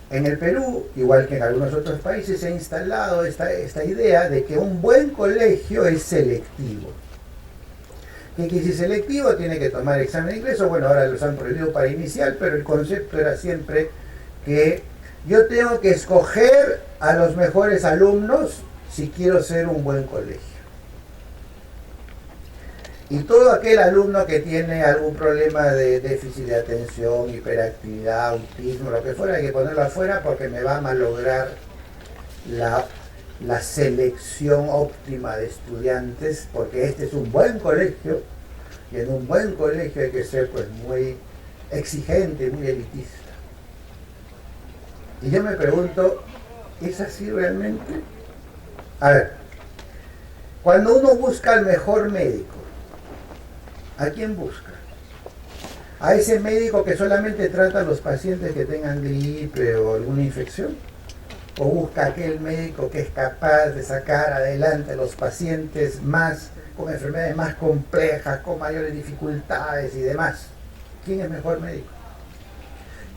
en el Perú, igual que en algunos otros países, se ha instalado esta idea de que un buen colegio es selectivo. Que si es selectivo tiene que tomar examen de ingreso. Bueno, ahora los han prohibido para inicial, pero el concepto era siempre que yo tengo que escoger a los mejores alumnos si quiero ser un buen colegio. Y todo aquel alumno que tiene algún problema de déficit de atención, hiperactividad, autismo, lo que fuera, hay que ponerlo afuera porque me va a malograr la selección óptima de estudiantes, porque este es un buen colegio, y en un buen colegio hay que ser pues muy exigente, muy elitista. Y yo me pregunto, ¿es así realmente? A ver, cuando uno busca al mejor médico, ¿a quién busca? ¿A ese médico que solamente trata a los pacientes que tengan gripe o alguna infección? ¿O busca a aquel médico que es capaz de sacar adelante a los pacientes con enfermedades más complejas, con mayores dificultades y demás? ¿Quién es mejor médico?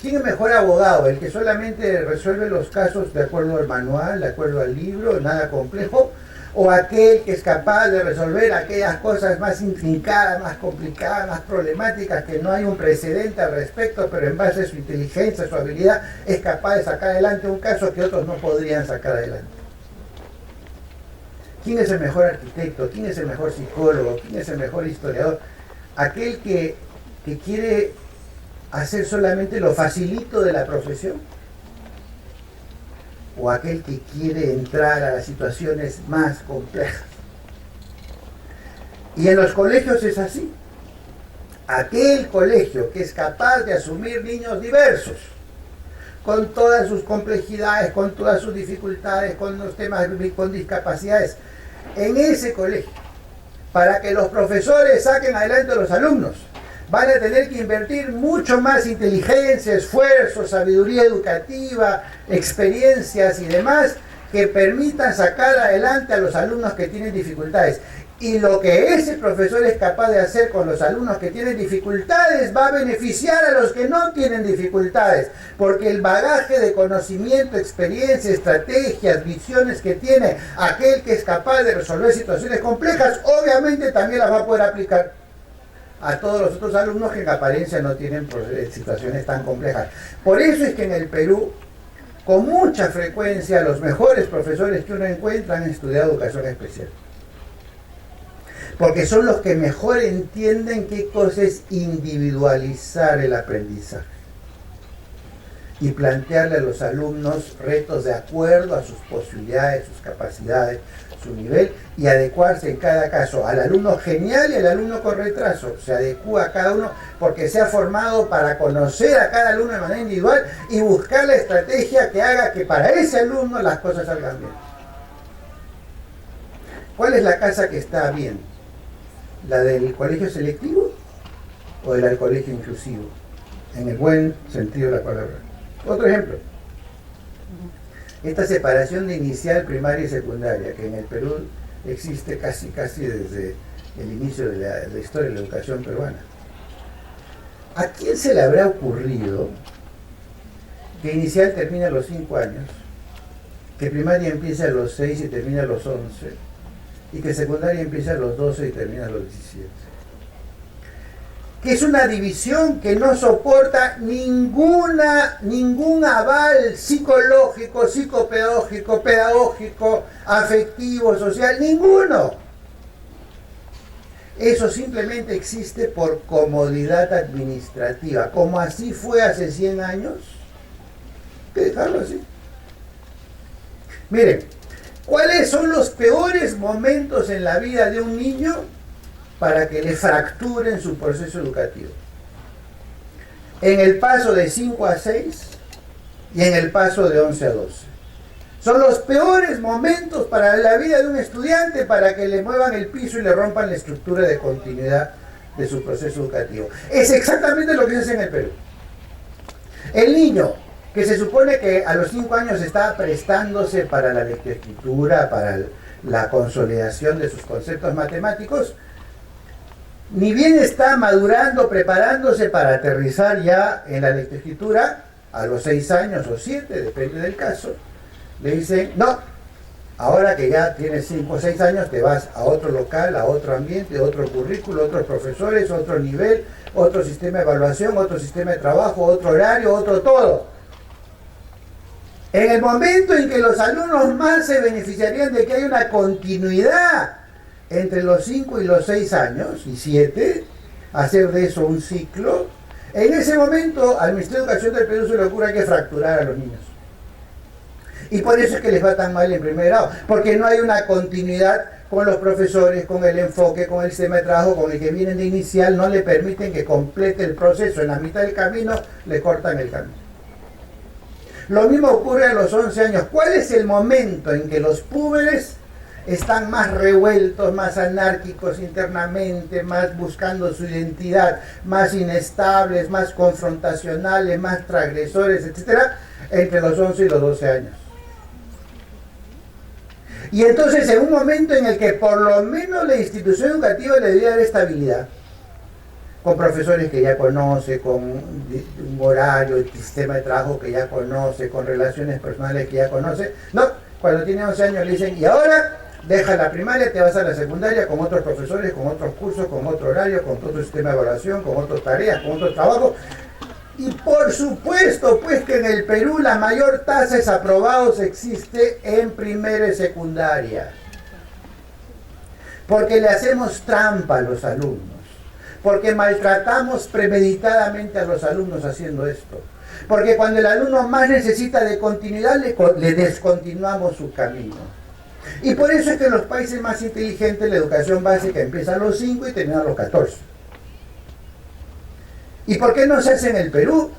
¿Quién es mejor abogado? ¿El que solamente resuelve los casos de acuerdo al manual, de acuerdo al libro, nada complejo? ¿O aquel que es capaz de resolver aquellas cosas más intrincadas, más complicadas, más problemáticas, que no hay un precedente al respecto, pero en base a su inteligencia, su habilidad, es capaz de sacar adelante un caso que otros no podrían sacar adelante? ¿Quién es el mejor arquitecto? ¿Quién es el mejor psicólogo? ¿Quién es el mejor historiador? ¿Aquel que quiere hacer solamente lo facilito de la profesión? ¿O aquel que quiere entrar a las situaciones más complejas? Y en los colegios es así. Aquel colegio que es capaz de asumir niños diversos, con todas sus complejidades, con todas sus dificultades, con los temas, con discapacidades, en ese colegio, para que los profesores saquen adelante a los alumnos, van a tener que invertir mucho más inteligencia, esfuerzo, sabiduría educativa, experiencias y demás que permitan sacar adelante a los alumnos que tienen dificultades. Y lo que ese profesor es capaz de hacer con los alumnos que tienen dificultades va a beneficiar a los que no tienen dificultades, porque el bagaje de conocimiento, experiencia, estrategias, visiones que tiene aquel que es capaz de resolver situaciones complejas, obviamente también las va a poder aplicar a todos los otros alumnos que en apariencia no tienen situaciones tan complejas. Por eso es que en el Perú, con mucha frecuencia, los mejores profesores que uno encuentra han estudiado educación especial. Porque son los que mejor entienden qué cosa es individualizar el aprendizaje y plantearle a los alumnos retos de acuerdo a sus posibilidades, sus capacidades, su nivel, y adecuarse en cada caso al alumno genial y al alumno con retraso. Se adecúa a cada uno porque se ha formado para conocer a cada alumno de manera individual y buscar la estrategia que haga que para ese alumno las cosas salgan bien. ¿Cuál es la casa que está bien? ¿La del colegio selectivo o la del colegio inclusivo? En el buen sentido de la palabra. Otro ejemplo. Esta separación de inicial, primaria y secundaria, que en el Perú existe casi desde el inicio de la historia de la educación peruana. ¿A quién se le habrá ocurrido que inicial termina a los 5 años, que primaria empieza a los 6 y termina a los 11, y que secundaria empieza a los 12 y termina a los 17? que es una división que no soporta ningún aval psicológico, psicopedagógico, pedagógico, afectivo, social, ninguno. Eso simplemente existe por comodidad administrativa. Como así fue hace 100 años, hay que dejarlo así. Miren, ¿cuáles son los peores momentos en la vida de un niño para que le fracturen su proceso educativo? En el paso de 5 a 6 y en el paso de 11 a 12. Son los peores momentos para la vida de un estudiante para que le muevan el piso y le rompan la estructura de continuidad de su proceso educativo. Es exactamente lo que se hace en el Perú. El niño que se supone que a los 5 años está prestándose para la lectoescritura, para la consolidación de sus conceptos matemáticos, ni bien está madurando, preparándose para aterrizar ya en la lectoescritura, a los 6 años o 7, depende del caso, le dicen, no, ahora que ya tienes 5 o 6 años, te vas a otro local, a otro ambiente, otro currículo, otros profesores, otro nivel, otro sistema de evaluación, otro sistema de trabajo, otro horario, otro todo. En el momento en que los alumnos más se beneficiarían de que haya una continuidad entre los 5 y los 6 años, y 7, hacer de eso un ciclo, en ese momento al Ministerio de Educación del Perú se le ocurre que fracturar a los niños. Y por eso es que les va tan mal en primer grado, porque no hay una continuidad con los profesores, con el enfoque, con el sistema de trabajo, con el que vienen de inicial, no le permiten que complete el proceso. En la mitad del camino le cortan el camino. Lo mismo ocurre a los 11 años. ¿Cuál es el momento en que los púberes están más revueltos, más anárquicos internamente, más buscando su identidad, más inestables, más confrontacionales, más transgresores, etcétera? Entre los 11 y los 12 años. Y entonces, en un momento en el que por lo menos la institución educativa le debería dar estabilidad, con profesores que ya conoce, con un horario, el sistema de trabajo que ya conoce, con relaciones personales que ya conoce, no, cuando tiene 11 años le dicen, y ahora deja la primaria, te vas a la secundaria con otros profesores, con otros cursos, con otro horario, con otro sistema de evaluación, con otras tareas, con otro trabajo. Y por supuesto, pues que en el Perú la mayor tasa de desaprobados existe en primera y secundaria. Porque le hacemos trampa a los alumnos. Porque maltratamos premeditadamente a los alumnos haciendo esto. Porque cuando el alumno más necesita de continuidad, le descontinuamos su camino. Y por eso es que en los países más inteligentes la educación básica empieza a los 5 y termina a los 14. ¿Y por qué no se hace en el Perú?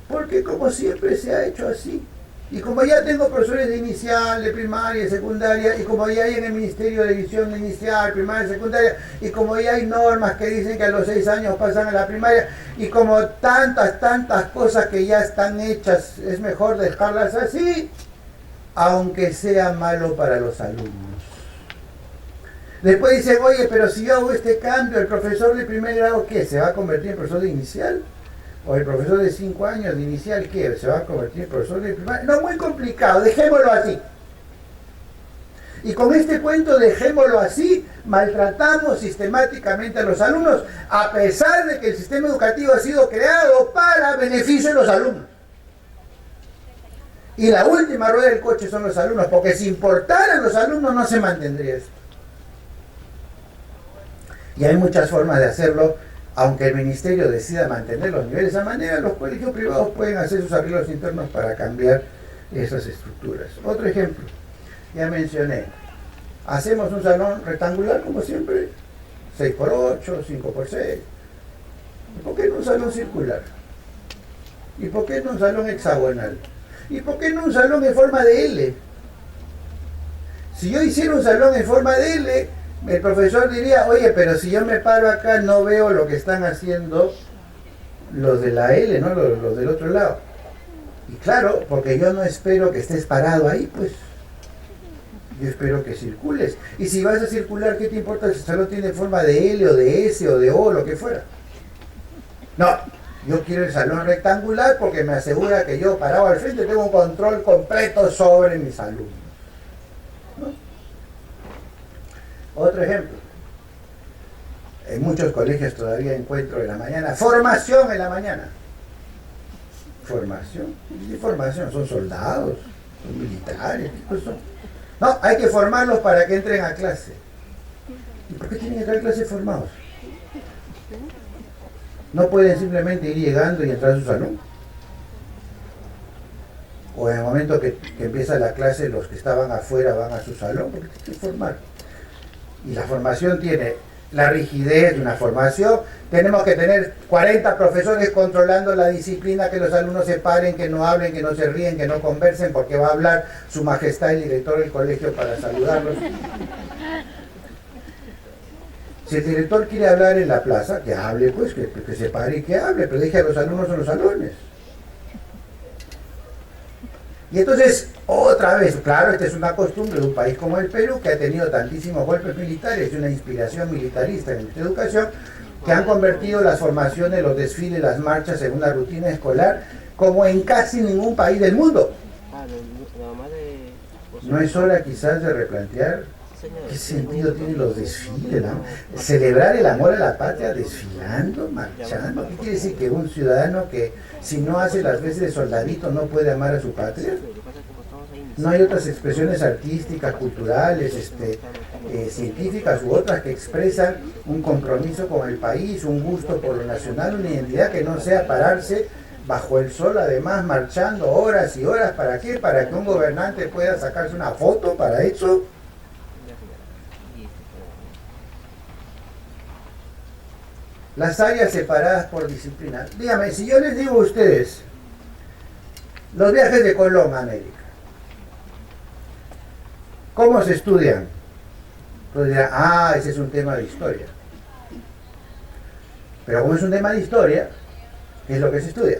Porque como siempre se ha hecho así. Y como ya tengo profesores de inicial, de primaria, de secundaria, y como ya hay en el Ministerio de División de Inicial, Primaria y Secundaria, y como ya hay normas que dicen que a los 6 años pasan a la primaria, y como tantas cosas que ya están hechas, es mejor dejarlas así, aunque sea malo para los alumnos. Después dicen, oye, pero si yo hago este cambio, ¿el profesor de primer grado qué? ¿Se va a convertir en profesor de inicial? ¿O el profesor de 5 años de inicial qué? ¿Se va a convertir en profesor de primaria? No, muy complicado, dejémoslo así. Y con este cuento, dejémoslo así, maltratamos sistemáticamente a los alumnos, a pesar de que el sistema educativo ha sido creado para beneficio de los alumnos. Y la última rueda del coche son los alumnos, porque si importaran los alumnos no se mantendría esto. Y hay muchas formas de hacerlo, aunque el ministerio decida mantener los niveles de esa manera, los colegios privados pueden hacer sus arreglos internos para cambiar esas estructuras. Otro ejemplo, ya mencioné, hacemos un salón rectangular como siempre, 6x8, 5x6. ¿Y por qué no un salón circular? ¿Y por qué no un salón hexagonal? ¿Y por qué no un salón en forma de L? Si yo hiciera un salón en forma de L, el profesor diría, oye, pero si yo me paro acá no veo lo que están haciendo los de la L, ¿no? Los del otro lado. Y claro, porque yo no espero que estés parado ahí, pues. Yo espero que circules. Y si vas a circular, ¿qué te importa si el salón tiene forma de L o de S o de O, lo que fuera? No, yo quiero el salón rectangular porque me asegura que yo parado al frente tengo un control completo sobre mis alumnos. ¿No? Otro ejemplo. En muchos colegios todavía encuentro en la mañana, formación en la mañana. ¿Formación? ¿Qué formación? ¿Son soldados? ¿Son militares? ¿Qué cosa son? No, hay que formarlos para que entren a clase. ¿Y por qué tienen que entrar a clase formados? No pueden simplemente ir llegando y entrar a su salón. O en el momento que empieza la clase, los que estaban afuera van a su salón, porque tienen que formar. Y la formación tiene la rigidez de una formación. Tenemos que tener 40 profesores controlando la disciplina, que los alumnos se paren, que no hablen, que no se ríen, que no conversen, porque va a hablar su majestad el director del colegio para saludarlos. Si el director quiere hablar en la plaza, que hable, pues, que se pare y que hable, pero deje a los alumnos en los salones. Y entonces, otra vez, claro, esta es una costumbre de un país como el Perú, que ha tenido tantísimos golpes militares y una inspiración militarista en nuestra educación, que han convertido las formaciones, los desfiles, las marchas en una rutina escolar, como en casi ningún país del mundo. ¿No es hora quizás de replantear qué sentido tienen los desfiles? ¿No? Celebrar el amor a la patria desfilando, marchando. ¿Qué quiere decir? Que un ciudadano que si no hace las veces de soldadito no puede amar a su patria. No hay otras expresiones artísticas, culturales, científicas u otras que expresan un compromiso con el país, un gusto por lo nacional, una identidad que no sea pararse bajo el sol, además marchando horas y horas. ¿Para qué? Para que un gobernante pueda sacarse una foto para eso. Las áreas separadas por disciplina. Dígame, si yo les digo a ustedes los viajes de Colón a América, ¿cómo se estudian? Entonces dirán, ese es un tema de historia. Pero como es un tema de historia, ¿qué es lo que se estudia?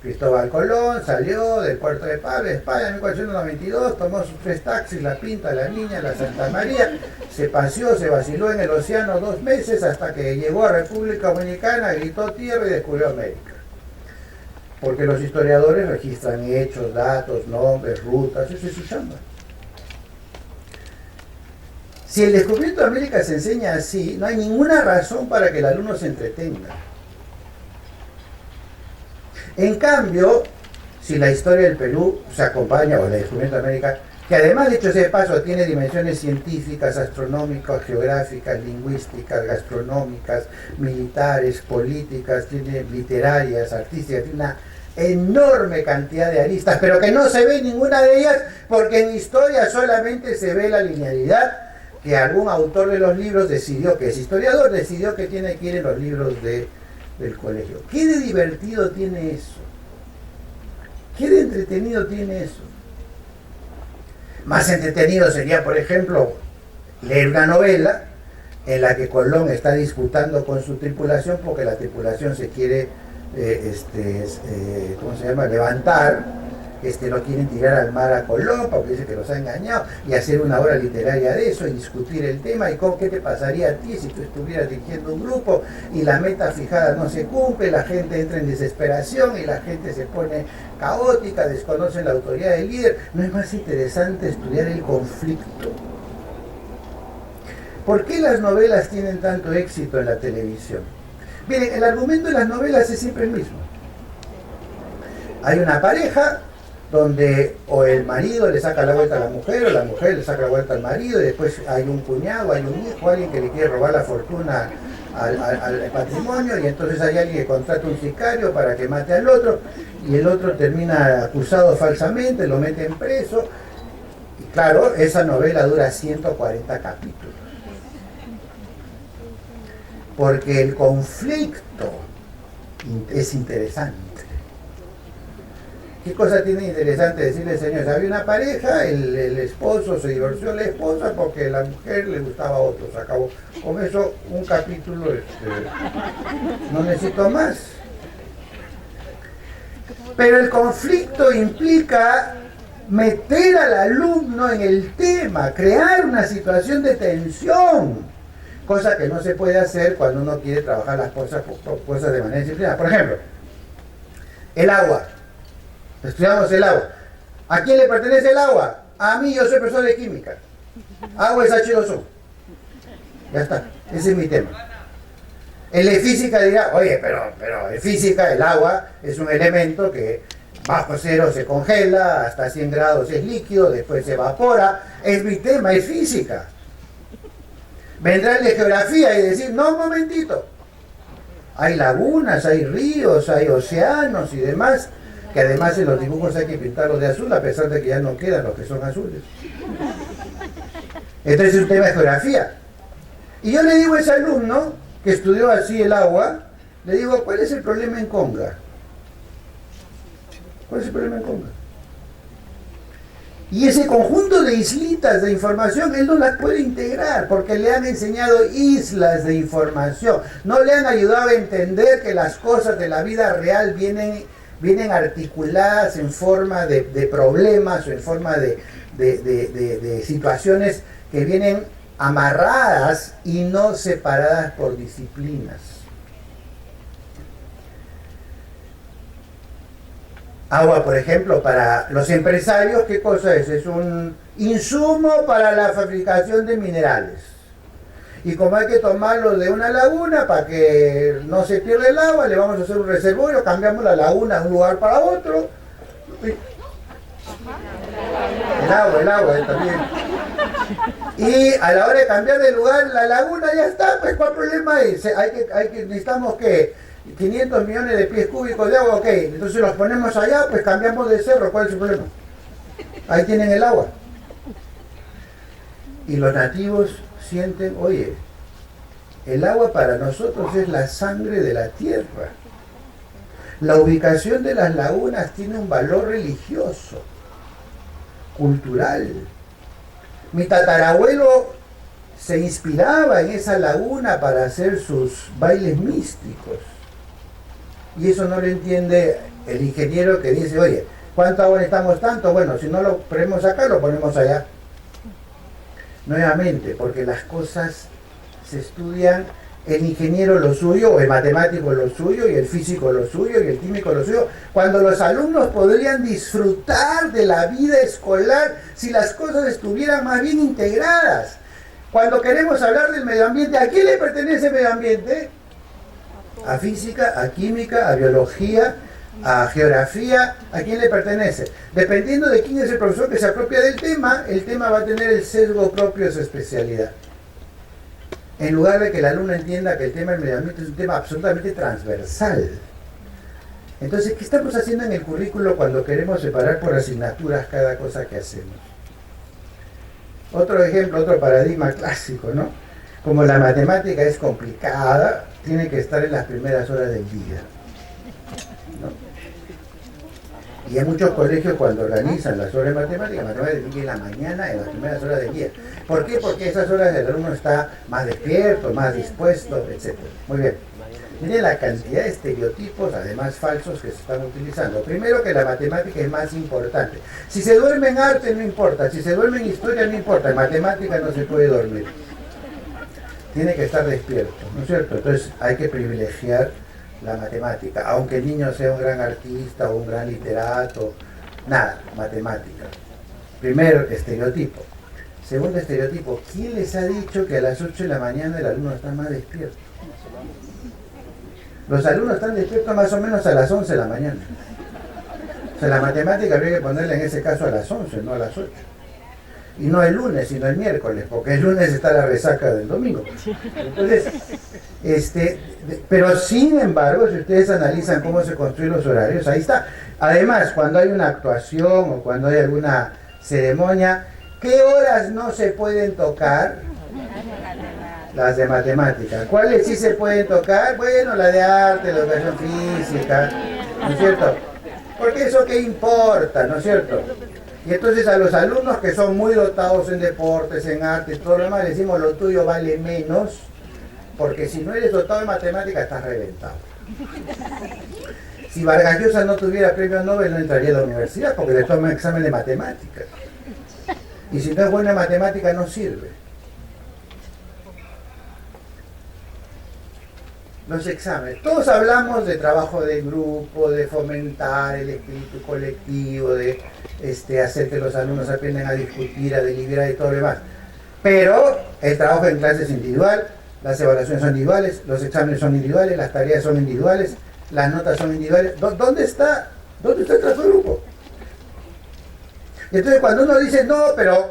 Cristóbal Colón salió del puerto de Pablo, España, en 1492, tomó sus 3 taxis, la Pinta, la Niña, la Santa María, se paseó, se vaciló en el océano 2 meses hasta que llegó a República Dominicana, gritó tierra y descubrió América. Porque los historiadores registran hechos, datos, nombres, rutas, eso es su chamba. Si el descubrimiento de América se enseña así, no hay ninguna razón para que el alumno se entretenga. En cambio, si la historia del Perú se acompaña, o el descubrimiento de América, que además, dicho sea de paso, tiene dimensiones científicas, astronómicas, geográficas, lingüísticas, gastronómicas, militares, políticas, tiene literarias, artísticas, tiene una enorme cantidad de aristas, pero que no se ve ninguna de ellas, porque en historia solamente se ve la linealidad que algún autor de los libros decidió, que es historiador, decidió que tiene que ir en los libros del colegio. ¿Qué de divertido tiene eso? ¿Qué de entretenido tiene eso? Más entretenido sería, por ejemplo, leer una novela en la que Colón está disputando con su tripulación porque la tripulación se quiere ¿cómo se llama? Levantar, lo quieren tirar al mar a Colón porque dice que los ha engañado, y hacer una obra literaria de eso y discutir el tema y qué te pasaría a ti si tú estuvieras dirigiendo un grupo y la meta fijada no se cumple, la gente entra en desesperación y la gente se pone caótica, desconoce la autoridad del líder. ¿No es más interesante estudiar el conflicto? ¿Por qué las novelas tienen tanto éxito en la televisión? Miren, el argumento de las novelas es siempre el mismo. Hay una pareja donde o el marido le saca la vuelta a la mujer, o la mujer le saca la vuelta al marido, y después hay un cuñado, hay un hijo, alguien que le quiere robar la fortuna al patrimonio, y entonces hay alguien que contrata un sicario para que mate al otro, y el otro termina acusado falsamente, lo meten preso, y claro, esa novela dura 140 capítulos. Porque el conflicto es interesante. ¿Qué cosa tiene interesante decirle, señores? Había una pareja, el esposo se divorció de la esposa porque la mujer le gustaba a otro. Se acabó. Con eso, un capítulo, no necesito más. Pero el conflicto implica meter al alumno en el tema, crear una situación de tensión, cosa que no se puede hacer cuando uno quiere trabajar las cosas de manera disciplinada. Por ejemplo, el agua. Estudiamos el agua. ¿A quién le pertenece el agua? A mí, yo soy profesor de química. Agua es H2O. Ya está, ese es mi tema. El de física dirá, oye, pero en física el agua es un elemento que bajo cero se congela, hasta 100 grados es líquido, después se evapora. Es mi tema, es física. Vendrá el de geografía y decir, no, un momentito. Hay lagunas, hay ríos, hay océanos y demás, que además en los dibujos hay que pintarlos de azul, a pesar de que ya no quedan los que son azules. Entonces es un tema de geografía. Y yo le digo a ese alumno que estudió así el agua, le digo, ¿cuál es el problema en Conga? ¿Cuál es el problema en Conga? Y ese conjunto de islitas de información, él no las puede integrar, porque le han enseñado islas de información. No le han ayudado a entender que las cosas de la vida real vienen articuladas en forma de problemas o en forma de situaciones que vienen amarradas y no separadas por disciplinas. Agua, por ejemplo, para los empresarios, ¿qué cosa es? Es un insumo para la fabricación de minerales. Y como hay que tomarlo de una laguna para que no se pierda el agua, le vamos a hacer un reservorio, cambiamos la laguna de un lugar para otro. El agua también. Y a la hora de cambiar de lugar la laguna ya está, pues ¿cuál problema es? Necesitamos que 500 millones de pies cúbicos de agua, ok, entonces los ponemos allá, pues cambiamos de cerro, ¿cuál es el problema? Ahí tienen el agua. Y los nativos sienten, oye, el agua para nosotros es la sangre de la tierra. La ubicación de las lagunas tiene un valor religioso, cultural. Mi tatarabuelo se inspiraba en esa laguna para hacer sus bailes místicos. Y eso no lo entiende el ingeniero que dice, oye, ¿cuánto agua necesitamos tanto? Bueno, si no lo ponemos acá, lo ponemos allá. Nuevamente, porque las cosas se estudian, el ingeniero lo suyo, o el matemático lo suyo, y el físico lo suyo, y el químico lo suyo, cuando los alumnos podrían disfrutar de la vida escolar si las cosas estuvieran más bien integradas. Cuando queremos hablar del medio ambiente, ¿a quién le pertenece el medio ambiente? A física, a química, a biología, a geografía. ¿A quién le pertenece? Dependiendo de quién es el profesor que se apropia del tema, el tema va a tener el sesgo propio de su especialidad. En lugar de que el alumno entienda que el tema del medio ambiente es un tema absolutamente transversal. Entonces, ¿qué estamos haciendo en el currículo cuando queremos separar por asignaturas cada cosa que hacemos? Otro ejemplo, otro paradigma clásico, ¿no? Como la matemática es complicada, tiene que estar en las primeras horas del día, ¿no? Y hay muchos colegios cuando organizan las horas de matemática tiene que ir en la mañana, en las primeras horas del día. ¿Por qué? Porque esas horas el alumno está más despierto, más dispuesto, etc. Muy bien. Miren la cantidad de estereotipos, además falsos, que se están utilizando. Primero, que la matemática es más importante. Si se duerme en arte no importa, si se duerme en historia no importa, en matemática no se puede dormir. Tiene que estar despierto, ¿no es cierto? Entonces hay que privilegiar la matemática, aunque el niño sea un gran artista o un gran literato, nada, matemática. Primer estereotipo. Segundo estereotipo, ¿quién les ha dicho que a las 8 de la mañana el alumno está más despierto? Los alumnos están despiertos más o menos a las 11 de la mañana. O sea, la matemática habría que ponerla en ese caso a las 11, no a las 8. Y no el lunes, sino el miércoles, porque el lunes está la resaca del domingo. Entonces, pero sin embargo, si ustedes analizan cómo se construyen los horarios, ahí está. Además, cuando hay una actuación o cuando hay alguna ceremonia, ¿qué horas no se pueden tocar? Las de matemática. ¿Cuáles sí se pueden tocar? Bueno, la de arte, la educación física, ¿no es cierto? Porque eso qué importa, ¿no es cierto? Y entonces a los alumnos que son muy dotados en deportes, en arte, todo lo demás, le decimos lo tuyo vale menos, porque si no eres dotado en matemática estás reventado. Si Vargas Llosa no tuviera premio Nobel no entraría a la universidad porque le toma examen de matemáticas. Y si no es buena en matemática no sirve. Los exámenes. Todos hablamos de trabajo de grupo, de fomentar el espíritu colectivo, de hacer que los alumnos aprendan a discutir, a deliberar y todo lo demás. Pero el trabajo en clase es individual, Las evaluaciones son individuales, los exámenes son individuales, las tareas son individuales, las notas son individuales. ¿Dónde está el trabajo de grupo? Y entonces cuando uno dice, no, pero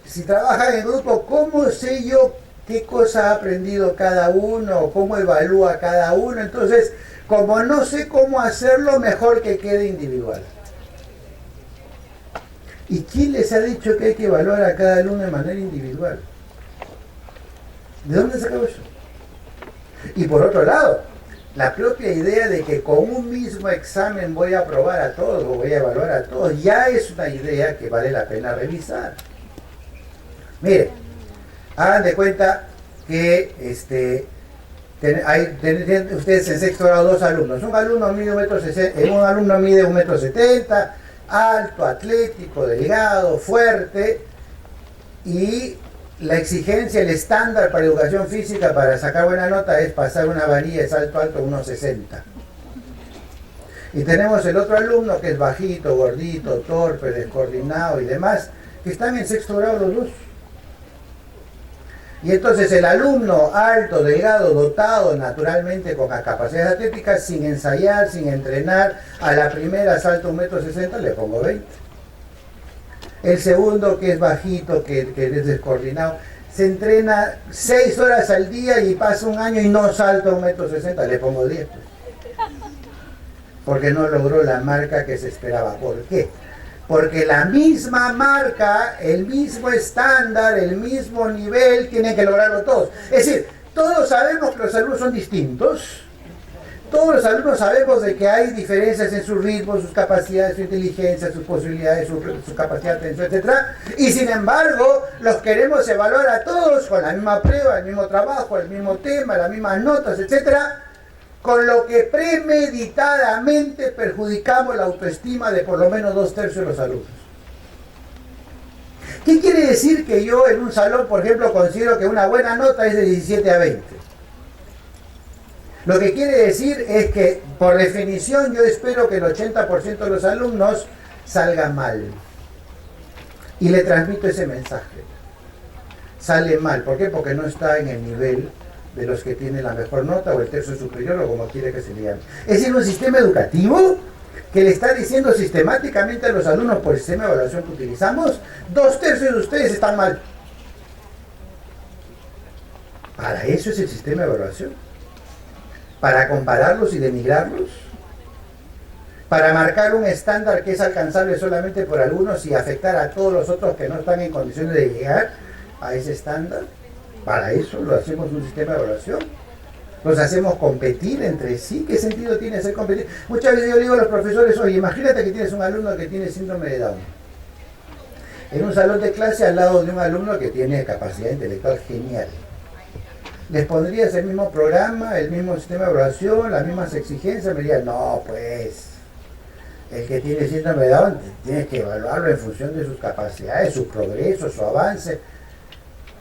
si trabaja en grupo, ¿cómo sé yo qué cosa ha aprendido cada uno? ¿Cómo evalúa cada uno? Entonces, como no sé cómo hacerlo, mejor que quede individual. ¿Y quién les ha dicho que hay que evaluar a cada alumno de manera individual? ¿De dónde sacó eso? Y por otro lado, la propia idea de que con un mismo examen voy a aprobar a todos o voy a evaluar a todos, ya es una idea que vale la pena revisar. Miren, hagan de cuenta que ustedes en sexto grado dos alumnos. Un alumno mide 1,70 m, alto, atlético, delgado, fuerte, y la exigencia, el estándar para educación física para sacar buena nota es pasar una varilla de salto alto 1,60. Y tenemos el otro alumno que es bajito, gordito, torpe, descoordinado y demás, que están en sexto grado los dos. Y entonces el alumno alto, delgado, dotado naturalmente con las capacidades atléticas, sin ensayar, sin entrenar, a la primera salta 1,60 m, le pongo 20. El segundo, que es bajito, que es descoordinado, se entrena 6 horas al día y pasa un año y no salta 1,60 m, le pongo 10. Porque no logró la marca que se esperaba. ¿Por qué? Porque la misma marca, el mismo estándar, el mismo nivel, tienen que lograrlo todos. Es decir, todos sabemos que los alumnos son distintos, todos los alumnos sabemos de que hay diferencias en su ritmo, sus capacidades, su inteligencia, sus posibilidades, su capacidad de atención, etc. Y sin embargo, los queremos evaluar a todos con la misma prueba, el mismo trabajo, el mismo tema, las mismas notas, etc., con lo que premeditadamente perjudicamos la autoestima de por lo menos 2/3 de los alumnos. ¿Qué quiere decir que yo en un salón, por ejemplo, considero que una buena nota es de 17 a 20? Lo que quiere decir es que, por definición, yo espero que el 80% de los alumnos salgan mal. Y le transmito ese mensaje. Sale mal. ¿Por qué? Porque no está en el nivel de los que tienen la mejor nota o el tercio superior o como quiere que se le llame. Es decir, un sistema educativo que le está diciendo sistemáticamente a los alumnos por el sistema de evaluación que utilizamos, 2/3 de ustedes están mal. Para eso es el sistema de evaluación. Para compararlos y denigrarlos. Para marcar un estándar que es alcanzable solamente por algunos y afectar a todos los otros que no están en condiciones de llegar a ese estándar. Para eso lo hacemos un sistema de evaluación. Los hacemos competir entre sí. ¿Qué sentido tiene hacer competir? Muchas veces yo digo a los profesores, oye, imagínate que tienes un alumno que tiene síndrome de Down. En un salón de clase al lado de un alumno que tiene capacidad intelectual genial. ¿Les pondrías el mismo programa, el mismo sistema de evaluación, las mismas exigencias? Me dirían, no, pues, el que tiene síndrome de Down tienes que evaluarlo en función de sus capacidades, su progreso, su avance.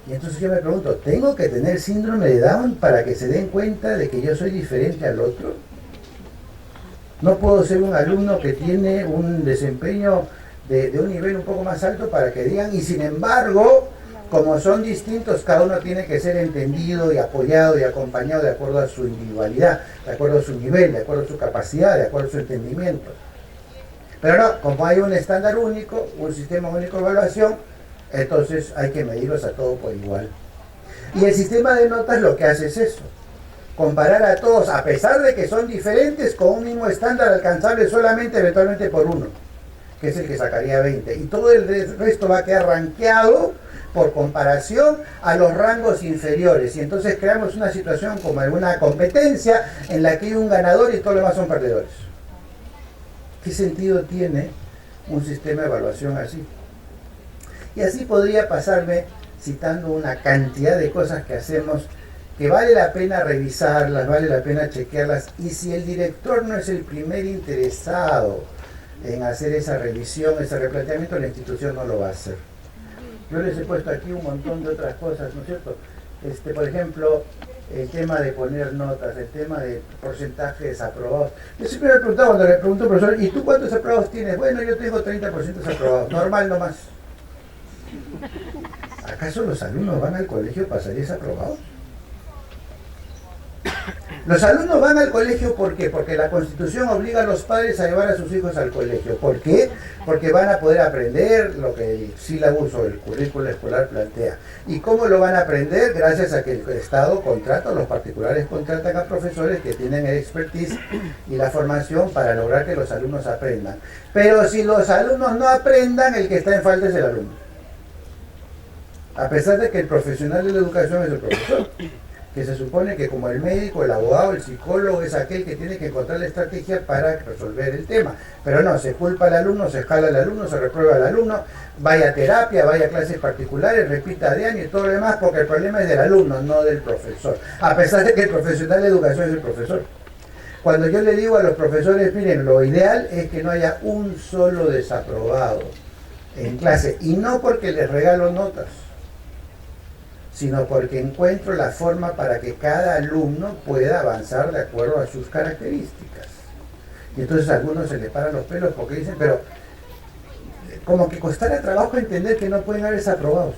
Y entonces yo me pregunto, ¿tengo que tener síndrome de Down para que se den cuenta de que yo soy diferente al otro? ¿No puedo ser un alumno que tiene un desempeño de un nivel un poco más alto para que digan, y sin embargo, como son distintos, cada uno tiene que ser entendido y apoyado y acompañado de acuerdo a su individualidad, de acuerdo a su nivel, de acuerdo a su capacidad, de acuerdo a su entendimiento? Pero no, como hay un estándar único, un sistema único de evaluación, entonces hay que medirlos a todos por igual. Y el sistema de notas lo que hace es eso, comparar a todos, a pesar de que son diferentes, con un mismo estándar alcanzable solamente eventualmente por uno, que es el que sacaría 20. Y todo el resto va a quedar rankeado por comparación a los rangos inferiores. Y entonces creamos una situación como en una competencia en la que hay un ganador y todos los demás son perdedores. ¿Qué sentido tiene un sistema de evaluación así? Y así podría pasarme citando una cantidad de cosas que hacemos que vale la pena revisarlas, vale la pena chequearlas, y si el director no es el primer interesado en hacer esa revisión, ese replanteamiento, la institución no lo va a hacer. Yo les he puesto aquí un montón de otras cosas, ¿no es cierto? Por ejemplo, el tema de poner notas, el tema de porcentajes aprobados. Yo siempre me he preguntado, cuando le pregunto al profesor, ¿y tú cuántos aprobados tienes? Bueno, yo tengo 30% aprobados, normal nomás. ¿Acaso los alumnos van al colegio para salir desaprobados? Los alumnos van al colegio, ¿por qué? Porque la Constitución obliga a los padres a llevar a sus hijos al colegio. ¿Por qué? Porque van a poder aprender lo que el sílabus o el currículo escolar plantea. ¿Y cómo lo van a aprender? Gracias a que el Estado contrata, los particulares contratan a profesores que tienen el expertise y la formación para lograr que los alumnos aprendan. Pero si los alumnos no aprendan, el que está en falta es el alumno. A pesar de que el profesional de la educación es el profesor, que se supone que como el médico, el abogado, el psicólogo es aquel que tiene que encontrar la estrategia para resolver el tema. Pero no, se culpa al alumno, se jala al alumno, se reprueba al alumno, vaya a terapia, vaya a clases particulares, repita de año y todo lo demás, porque el problema es del alumno, no del profesor. A pesar de que el profesional de educación es el profesor. Cuando yo le digo a los profesores, miren, lo ideal es que no haya un solo desaprobado en clase, y no porque les regalo notas, sino porque encuentro la forma para que cada alumno pueda avanzar de acuerdo a sus características. Y entonces a algunos se les paran los pelos porque dicen, pero como que costara trabajo entender que no pueden haber desaprobados.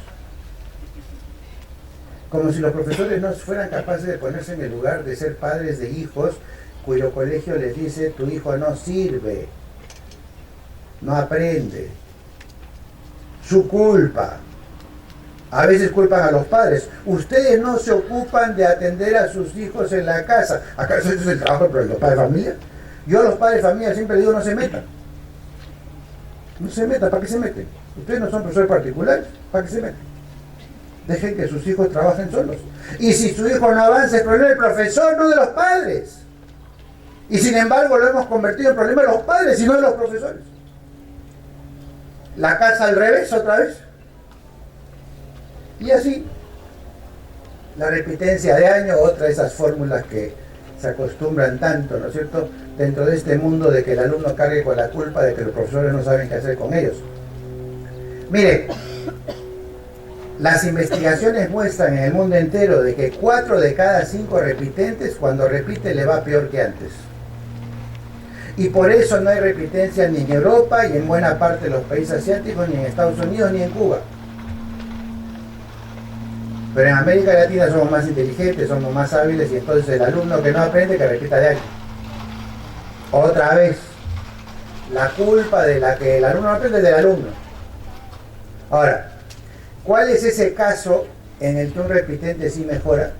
Como si los profesores no fueran capaces de ponerse en el lugar de ser padres de hijos cuyo colegio les dice, tu hijo no sirve, no aprende, su culpa. A veces culpan a los padres. Ustedes no se ocupan de atender a sus hijos en la casa. ¿Acaso eso es el trabajo de los padres de familia? Yo a los padres de familia siempre les digo, no se metan. No se metan, ¿para qué se meten? Ustedes no son profesores particulares, ¿para qué se meten? Dejen que sus hijos trabajen solos. Y si su hijo no avanza, el problema del profesor, no de los padres. Y sin embargo lo hemos convertido en problema de los padres y no de los profesores. La casa al revés otra vez. Y así, la repitencia de año, otra de esas fórmulas que se acostumbran tanto, ¿no es cierto?, dentro de este mundo de que el alumno cargue con la culpa de que los profesores no saben qué hacer con ellos. Mire, las investigaciones muestran en el mundo entero de que 4 de cada 5 repitentes, cuando repite, le va peor que antes. Y por eso no hay repitencia ni en Europa y en buena parte de los países asiáticos, ni en Estados Unidos, ni en Cuba. Pero en América Latina somos más inteligentes, somos más hábiles, y entonces el alumno que no aprende, que repita de año. Otra vez, la culpa de la que el alumno no aprende es del alumno. Ahora, ¿cuál es ese caso en el que un repitente sí mejora?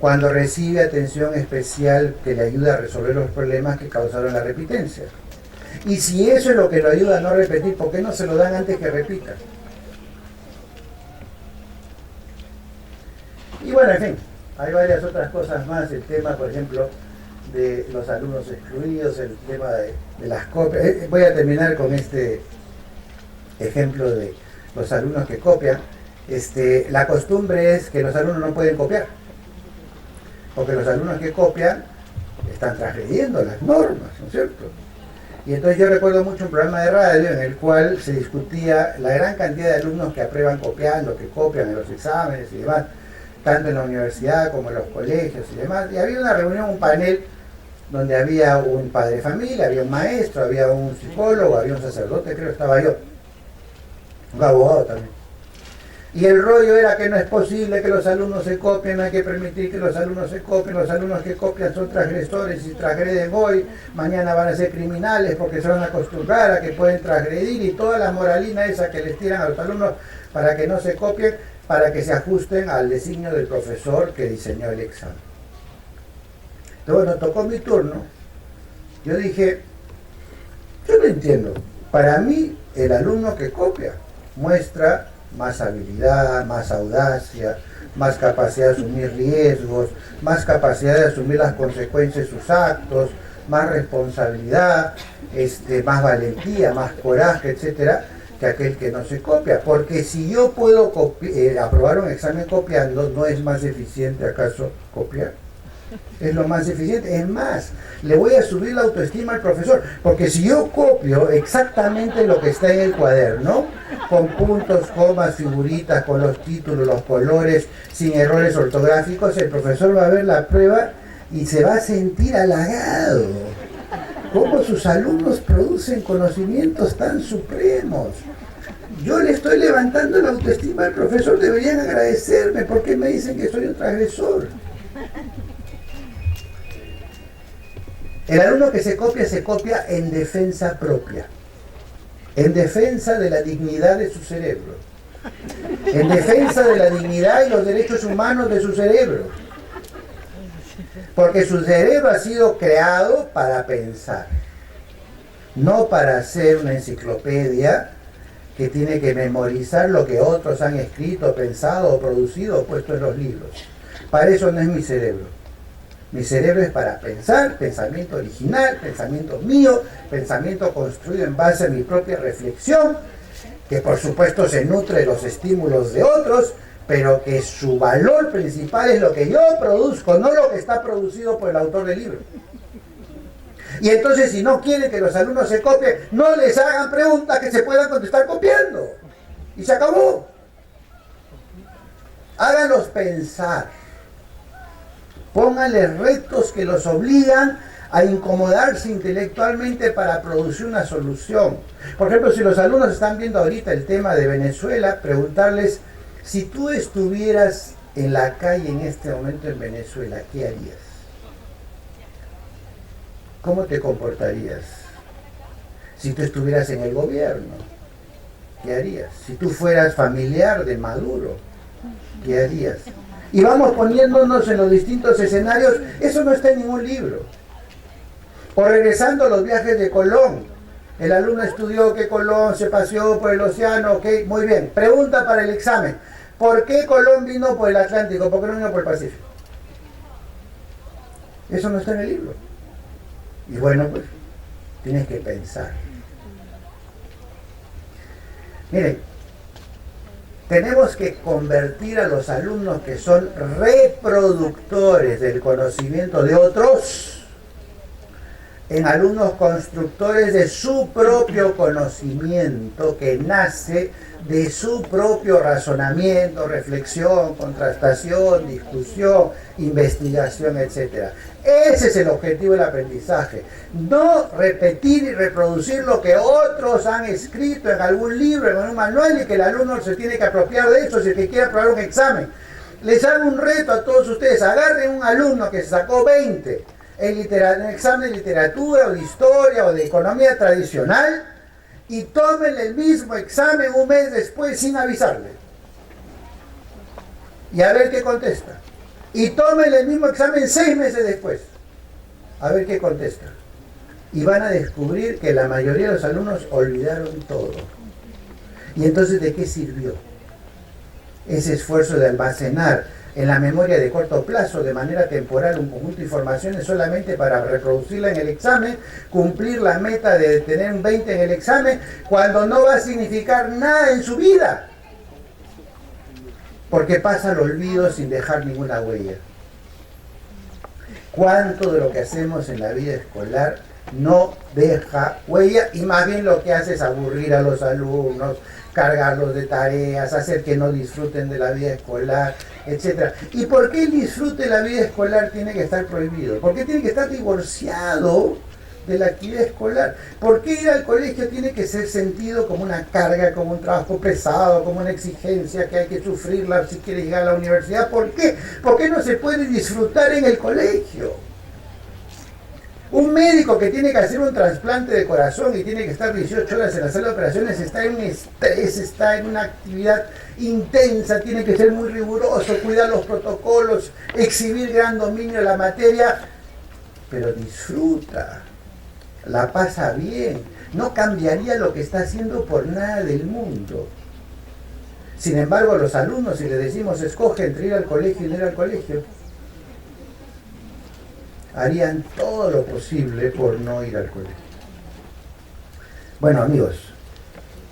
Cuando recibe atención especial que le ayuda a resolver los problemas que causaron la repitencia. Y si eso es lo que lo ayuda a no repetir, ¿por qué no se lo dan antes que repita? Y bueno, en fin, hay varias otras cosas más, el tema, por ejemplo, de los alumnos excluidos, el tema de las copias. Voy a terminar con este ejemplo de los alumnos que copian. La costumbre es que los alumnos no pueden copiar, porque los alumnos que copian están transgrediendo las normas, ¿no es cierto? Y entonces yo recuerdo mucho un programa de radio en el cual se discutía la gran cantidad de alumnos que aprueban copiando, que copian en los exámenes y demás, tanto en la universidad como en los colegios y demás. Y había una reunión, un panel, donde había un padre de familia, había un maestro, había un psicólogo, había un sacerdote, creo que estaba yo, un abogado también. Y el rollo era que no es posible que los alumnos se copien, no hay que permitir que los alumnos se copien, los alumnos que copian son transgresores y transgreden hoy, mañana van a ser criminales porque se van a acostumbrar a que pueden transgredir, y toda la moralina esa que les tiran a los alumnos para que no se copien, para que se ajusten al designio del profesor que diseñó el examen. Entonces, bueno, tocó mi turno. Yo dije, yo lo entiendo. Para mí, el alumno que copia muestra más habilidad, más audacia, más capacidad de asumir riesgos, más capacidad de asumir las consecuencias de sus actos, más responsabilidad, más valentía, más coraje, etcétera, que aquel que no se copia. Porque si yo puedo aprobar un examen copiando, ¿no es más eficiente acaso copiar? Es lo más eficiente. Es más, le voy a subir la autoestima al profesor, porque si yo copio exactamente lo que está en el cuaderno, con puntos, comas, figuritas, con los títulos, los colores, sin errores ortográficos, el profesor va a ver la prueba y se va a sentir halagado. ¿Cómo sus alumnos producen conocimientos tan supremos? Yo le estoy levantando la autoestima al profesor, deberían agradecerme porque me dicen que soy un transgresor. El alumno que se copia en defensa propia, en defensa de la dignidad de su cerebro, en defensa de la dignidad y los derechos humanos de su cerebro. Porque su cerebro ha sido creado para pensar, no para ser una enciclopedia que tiene que memorizar lo que otros han escrito, pensado, producido o puesto en los libros. Para eso no es mi cerebro. Mi cerebro es para pensar, pensamiento original, pensamiento mío, pensamiento construido en base a mi propia reflexión, que por supuesto se nutre de los estímulos de otros, pero que su valor principal es lo que yo produzco, no lo que está producido por el autor del libro. Y entonces, si no quieren que los alumnos se copien, no les hagan preguntas que se puedan contestar copiando. Y se acabó. Háganlos pensar. Pónganles retos que los obligan a incomodarse intelectualmente para producir una solución. Por ejemplo, si los alumnos están viendo ahorita el tema de Venezuela, preguntarles, si tú estuvieras en la calle en este momento en Venezuela, ¿qué harías? ¿Cómo te comportarías? Si tú estuvieras en el gobierno, ¿qué harías? Si tú fueras familiar de Maduro, ¿qué harías? Y vamos poniéndonos en los distintos escenarios. Eso no está en ningún libro. O regresando a los viajes de Colón. El alumno estudió que Colón se paseó por el océano, ok, muy bien. Pregunta para el examen. ¿Por qué Colón vino por el Atlántico? ¿Por qué no vino por el Pacífico? Eso no está en el libro. Y bueno, pues, tienes que pensar. Miren, tenemos que convertir a los alumnos que son reproductores del conocimiento de otros en alumnos constructores de su propio conocimiento que nace de su propio razonamiento, reflexión, contrastación, discusión, investigación, etc. Ese es el objetivo del aprendizaje. No repetir y reproducir lo que otros han escrito en algún libro, en un manual, y que el alumno se tiene que apropiar de eso si es que quiere aprobar un examen. Les hago un reto a todos ustedes. Agarren un alumno que sacó 20 en examen de literatura o de historia o de economía tradicional y tomen el mismo examen un mes después sin avisarle. Y a ver qué contesta. Y tomen el mismo examen 6 meses después. A ver qué contesta. Y van a descubrir que la mayoría de los alumnos olvidaron todo. Y entonces, ¿de qué sirvió ese esfuerzo de almacenar en la memoria de corto plazo, de manera temporal, un conjunto de informaciones solamente para reproducirla en el examen, cumplir la meta de tener un 20 en el examen, cuando no va a significar nada en su vida? Porque pasa al olvido sin dejar ninguna huella. ¿Cuánto de lo que hacemos en la vida escolar no deja huella? Y más bien lo que hace es aburrir a los alumnos, cargarlos de tareas, hacer que no disfruten de la vida escolar, etc. ¿Y por qué el disfrute de la vida escolar tiene que estar prohibido? ¿Por qué tiene que estar divorciado de la actividad escolar? ¿Por qué ir al colegio tiene que ser sentido como una carga, como un trabajo pesado, como una exigencia que hay que sufrirla si quiere llegar a la universidad? ¿Por qué? ¿Por qué no se puede disfrutar en el colegio? Un médico que tiene que hacer un trasplante de corazón y tiene que estar 18 horas en la sala de operaciones está en un estrés, está en una actividad intensa, tiene que ser muy riguroso, cuidar los protocolos, exhibir gran dominio de la materia, pero disfruta, la pasa bien, no cambiaría lo que está haciendo por nada del mundo. Sin embargo, a los alumnos, si les decimos escoge entre ir al colegio y no ir al colegio, harían todo lo posible por no ir al colegio. Bueno, amigos,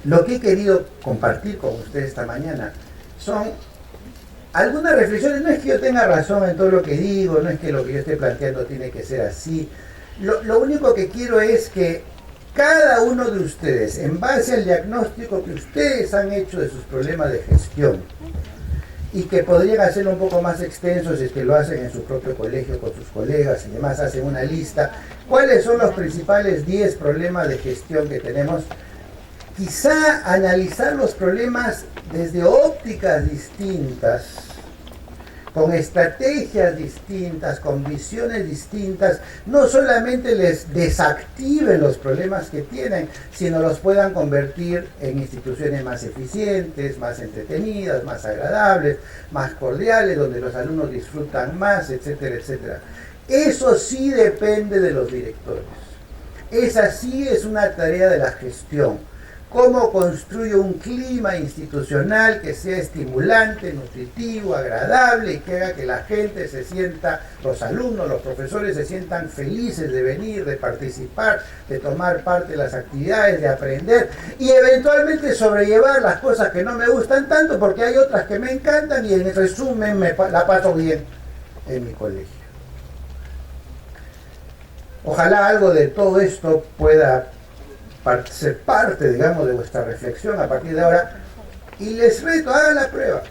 lo que he querido compartir con ustedes esta mañana son algunas reflexiones. No es que yo tenga razón en todo lo que digo, no es que lo que yo esté planteando tiene que ser así. Lo único que quiero es que cada uno de ustedes, en base al diagnóstico que ustedes han hecho de sus problemas de gestión, y que podrían hacerlo un poco más extenso si es que lo hacen en su propio colegio con sus colegas y demás, hacen una lista. ¿Cuáles son los principales 10 problemas de gestión que tenemos? Quizá analizar los problemas desde ópticas distintas con estrategias distintas, con visiones distintas, no solamente les desactiven los problemas que tienen, sino los puedan convertir en instituciones más eficientes, más entretenidas, más agradables, más cordiales, donde los alumnos disfrutan más, etcétera, etcétera. Eso sí depende de los directores. Esa sí es una tarea de la gestión. Cómo construyo un clima institucional que sea estimulante, nutritivo, agradable y que haga que la gente se sienta, los alumnos, los profesores se sientan felices de venir, de participar, de tomar parte de las actividades, de aprender y eventualmente sobrellevar las cosas que no me gustan tanto porque hay otras que me encantan y en resumen la paso bien en mi colegio. Ojalá algo de todo esto pueda ser parte, digamos, de vuestra reflexión a partir de ahora, y les reto, hagan la prueba,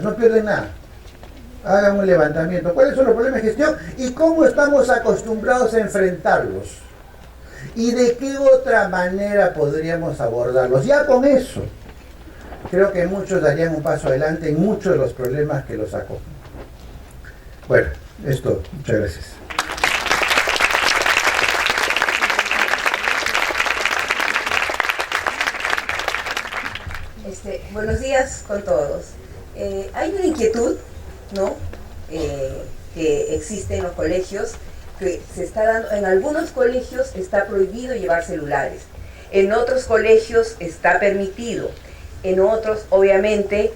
no pierden nada, hagan un levantamiento, cuáles son los problemas de gestión y cómo estamos acostumbrados a enfrentarlos y de qué otra manera podríamos abordarlos. Ya con eso creo que muchos darían un paso adelante en muchos de los problemas que los acogen. Bueno, es todo. Muchas gracias. Buenos días con todos. Hay una inquietud, ¿no? Que existe en los colegios, que se está dando, en algunos colegios está prohibido llevar celulares, en otros colegios está permitido, en otros obviamente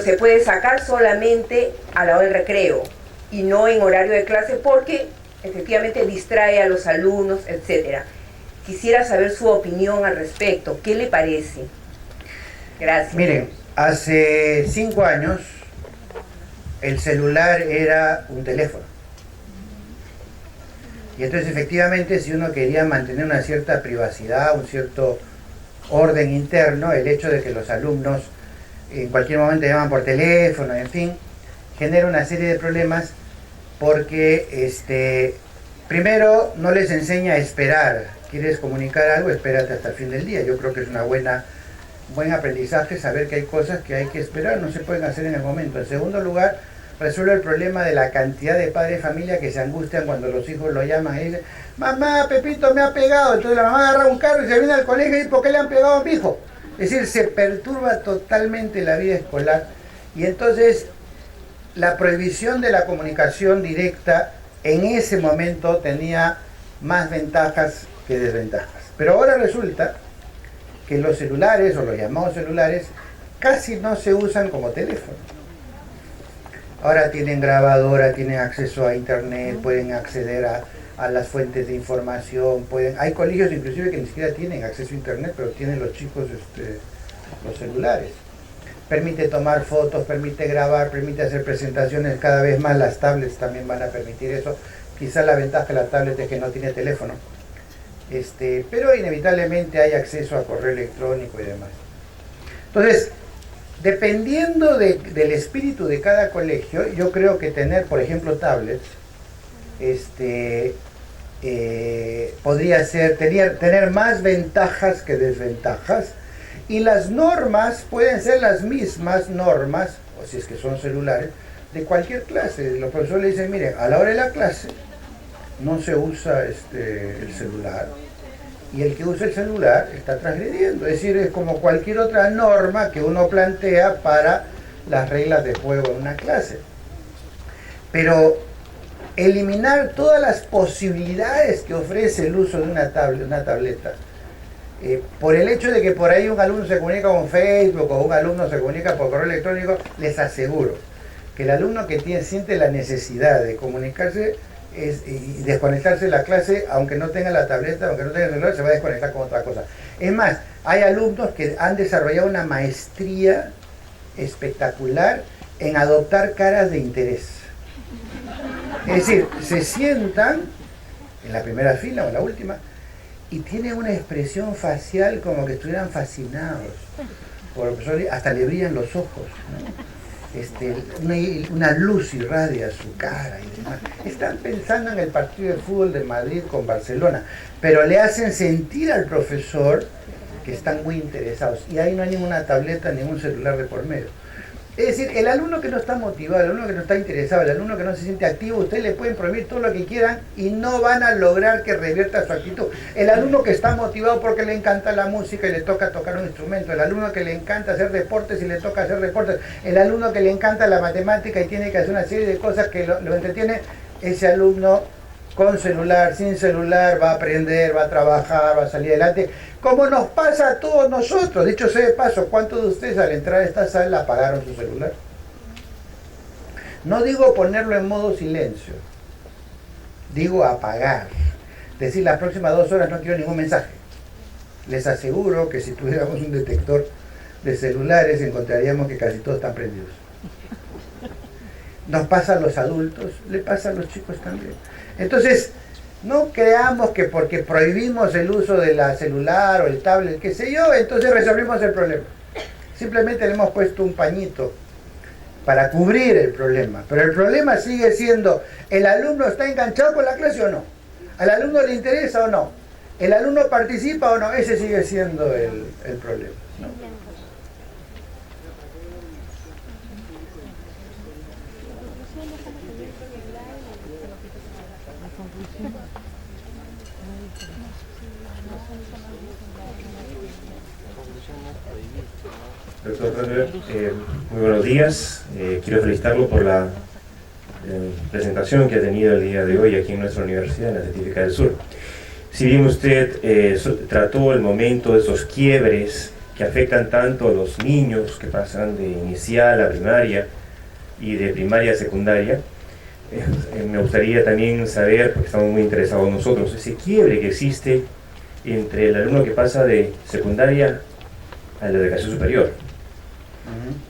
se puede sacar solamente a la hora del recreo y no en horario de clase porque efectivamente distrae a los alumnos, etc. Quisiera saber su opinión al respecto. ¿Qué le parece? Gracias. Miren, hace 5 años el celular era un teléfono. Y entonces efectivamente si uno quería mantener una cierta privacidad, un cierto orden interno, el hecho de que los alumnos en cualquier momento llaman por teléfono, en fin, genera una serie de problemas porque primero no les enseña a esperar. ¿Quieres comunicar algo? Espérate hasta el fin del día. Yo creo que es buen aprendizaje saber que hay cosas que hay que esperar, no se pueden hacer en el momento. En segundo lugar, resuelve el problema de la cantidad de padres de familia que se angustian cuando los hijos lo llaman y dicen, mamá, Pepito me ha pegado. Entonces la mamá agarra un carro y se viene al colegio y dice, ¿por qué le han pegado a mi hijo? Es decir, se perturba totalmente la vida escolar y entonces la prohibición de la comunicación directa en ese momento tenía más ventajas que desventajas. Pero ahora resulta que los celulares o los llamados celulares casi no se usan como teléfono. Ahora tienen grabadora, tienen acceso a internet, pueden acceder a las fuentes de información, hay colegios inclusive que ni siquiera tienen acceso a internet, pero tienen los chicos los celulares. Permite tomar fotos, permite grabar, permite hacer presentaciones, cada vez más las tablets también van a permitir eso. Quizá la ventaja de la tablet es que no tiene teléfono. Pero inevitablemente hay acceso a correo electrónico y demás. Entonces, dependiendo del espíritu de cada colegio, yo creo que tener, por ejemplo, tablets, podría ser tener más ventajas que desventajas, y las normas pueden ser las mismas normas, o si es que son celulares, de cualquier clase. Los profesores le dicen, miren, a la hora de la clase no se usa el celular y el que usa el celular está transgrediendo, es decir, es como cualquier otra norma que uno plantea para las reglas de juego en una clase. Pero eliminar todas las posibilidades que ofrece el uso de una tableta, por el hecho de que por ahí un alumno se comunica con Facebook o un alumno se comunica por correo electrónico, les aseguro que el alumno que siente la necesidad de comunicarse y desconectarse de la clase, aunque no tenga la tableta, aunque no tenga el celular, se va a desconectar con otra cosa. Es más, hay alumnos que han desarrollado una maestría espectacular en adoptar caras de interés. Es decir, se sientan en la primera fila o en la última y tienen una expresión facial como que estuvieran fascinados por el profesor, hasta le brillan los ojos, ¿no? Una luz irradia su cara y demás. Están pensando en el partido de fútbol de Madrid con Barcelona, pero le hacen sentir al profesor que están muy interesados. Y ahí no hay ninguna tableta, ningún celular de por medio. Es decir, el alumno que no está motivado, el alumno que no está interesado, el alumno que no se siente activo, ustedes le pueden prohibir todo lo que quieran y no van a lograr que revierta su actitud. El alumno que está motivado porque le encanta la música y le toca tocar un instrumento, el alumno que le encanta hacer deportes y le toca hacer deportes, el alumno que le encanta la matemática y tiene que hacer una serie de cosas que lo entretiene, ese alumno con celular, sin celular, va a aprender, va a trabajar, va a salir adelante, como nos pasa a todos nosotros. Dicho sea de paso, ¿cuántos de ustedes al entrar a esta sala apagaron su celular? No digo ponerlo en modo silencio, digo apagar. Decir, las próximas 2 horas no quiero ningún mensaje. Les aseguro que si tuviéramos un detector de celulares encontraríamos que casi todos están prendidos. Nos pasa a los adultos, le pasa a los chicos también. Entonces, no creamos que porque prohibimos el uso de la celular o el tablet, qué sé yo, entonces resolvimos el problema. Simplemente le hemos puesto un pañito para cubrir el problema. Pero el problema sigue siendo, ¿el alumno está enganchado con la clase o no? ¿Al alumno le interesa o no? ¿El alumno participa o no? Ese sigue siendo el problema, ¿no? Doctor Roger, muy buenos días. Quiero felicitarlo por la presentación que ha tenido el día de hoy aquí en nuestra universidad, en la Científica del Sur. Si bien usted trató el momento de esos quiebres que afectan tanto a los niños que pasan de inicial a primaria y de primaria a secundaria, me gustaría también saber, porque estamos muy interesados nosotros, ese quiebre que existe entre el alumno que pasa de secundaria a la educación superior.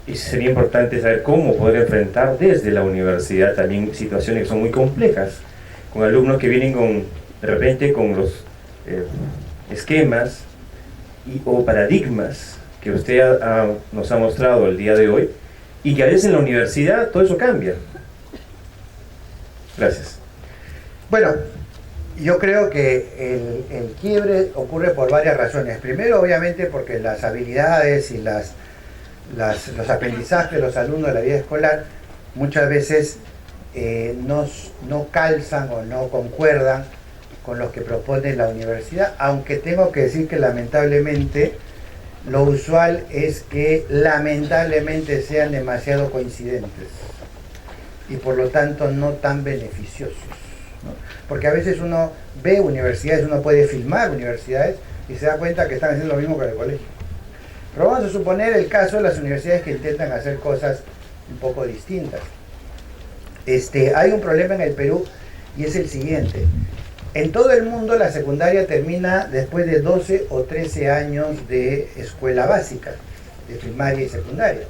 Y sería importante saber cómo poder enfrentar desde la universidad también situaciones que son muy complejas, con alumnos que vienen de repente con los esquemas o paradigmas que usted nos ha mostrado el día de hoy, y que a veces en la universidad todo eso cambia. Gracias. Bueno, yo creo que el quiebre ocurre por varias razones. Primero, obviamente, porque las habilidades y los aprendizajes de los alumnos de la vida escolar muchas veces no calzan o no concuerdan con los que propone la universidad, aunque tengo que decir que lamentablemente lo usual es que lamentablemente sean demasiado coincidentes y por lo tanto no tan beneficiosos, ¿no? Porque a veces uno ve universidades, uno puede filmar universidades y se da cuenta que están haciendo lo mismo que en el colegio. Pero vamos a suponer el caso de las universidades que intentan hacer cosas un poco distintas. Hay un problema en el Perú y es el siguiente. En todo el mundo la secundaria termina después de 12 o 13 años de escuela básica, de primaria y secundaria.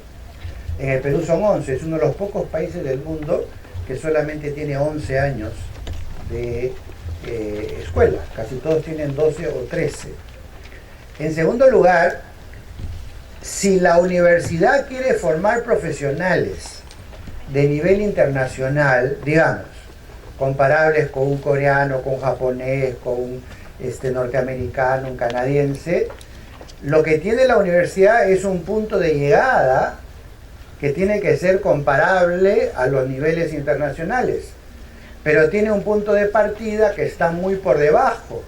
En el Perú son 11, es uno de los pocos países del mundo que solamente tiene 11 años de escuela. Casi todos tienen 12 o 13. En segundo lugar, si la universidad quiere formar profesionales de nivel internacional, digamos, comparables con un coreano, con un japonés, con un norteamericano, un canadiense, lo que tiene la universidad es un punto de llegada que tiene que ser comparable a los niveles internacionales, pero tiene un punto de partida que está muy por debajo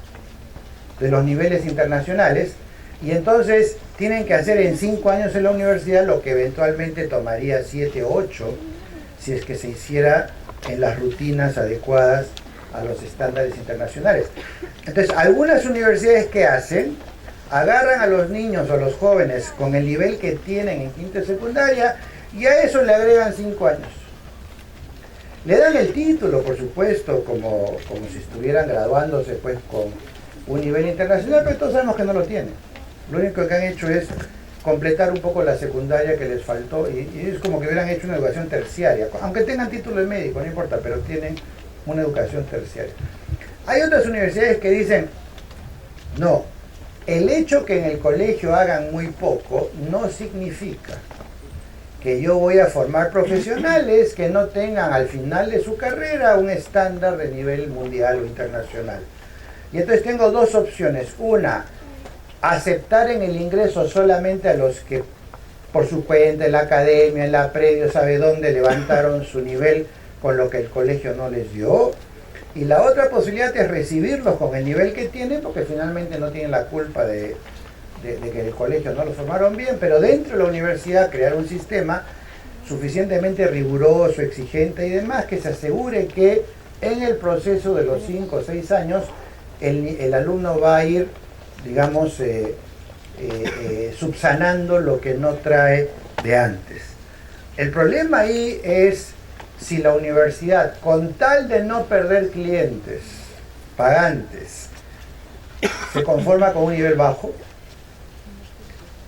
de los niveles internacionales, y entonces tienen que hacer en 5 años en la universidad lo que eventualmente tomaría 7 o 8 si es que se hiciera en las rutinas adecuadas a los estándares internacionales. Entonces, algunas universidades, ¿qué hacen? Agarran a los niños o a los jóvenes con el nivel que tienen en quinta y secundaria y a eso le agregan 5 años. Le dan el título, por supuesto, como si estuvieran graduándose pues con un nivel internacional, pero todos sabemos que no lo tienen. Lo único que han hecho es completar un poco la secundaria que les faltó y es como que hubieran hecho una educación terciaria, aunque tengan título de médico, no importa, pero tienen una educación terciaria. Hay otras universidades que dicen, no, el hecho que en el colegio hagan muy poco no significa que yo voy a formar profesionales que no tengan al final de su carrera un estándar de nivel mundial o internacional. Y entonces tengo dos opciones. Una, aceptar en el ingreso solamente a los que por su cuenta, en la academia, en la predio, sabe dónde levantaron su nivel con lo que el colegio no les dio. Y la otra posibilidad es recibirlos con el nivel que tienen, porque finalmente no tienen la culpa de que el colegio no lo formaron bien, pero dentro de la universidad crear un sistema suficientemente riguroso, exigente y demás, que se asegure que en el proceso de los 5 o 6 años el alumno va a ir, digamos, subsanando lo que no trae de antes. El problema ahí es si la universidad, con tal de no perder clientes, pagantes, se conforma con un nivel bajo,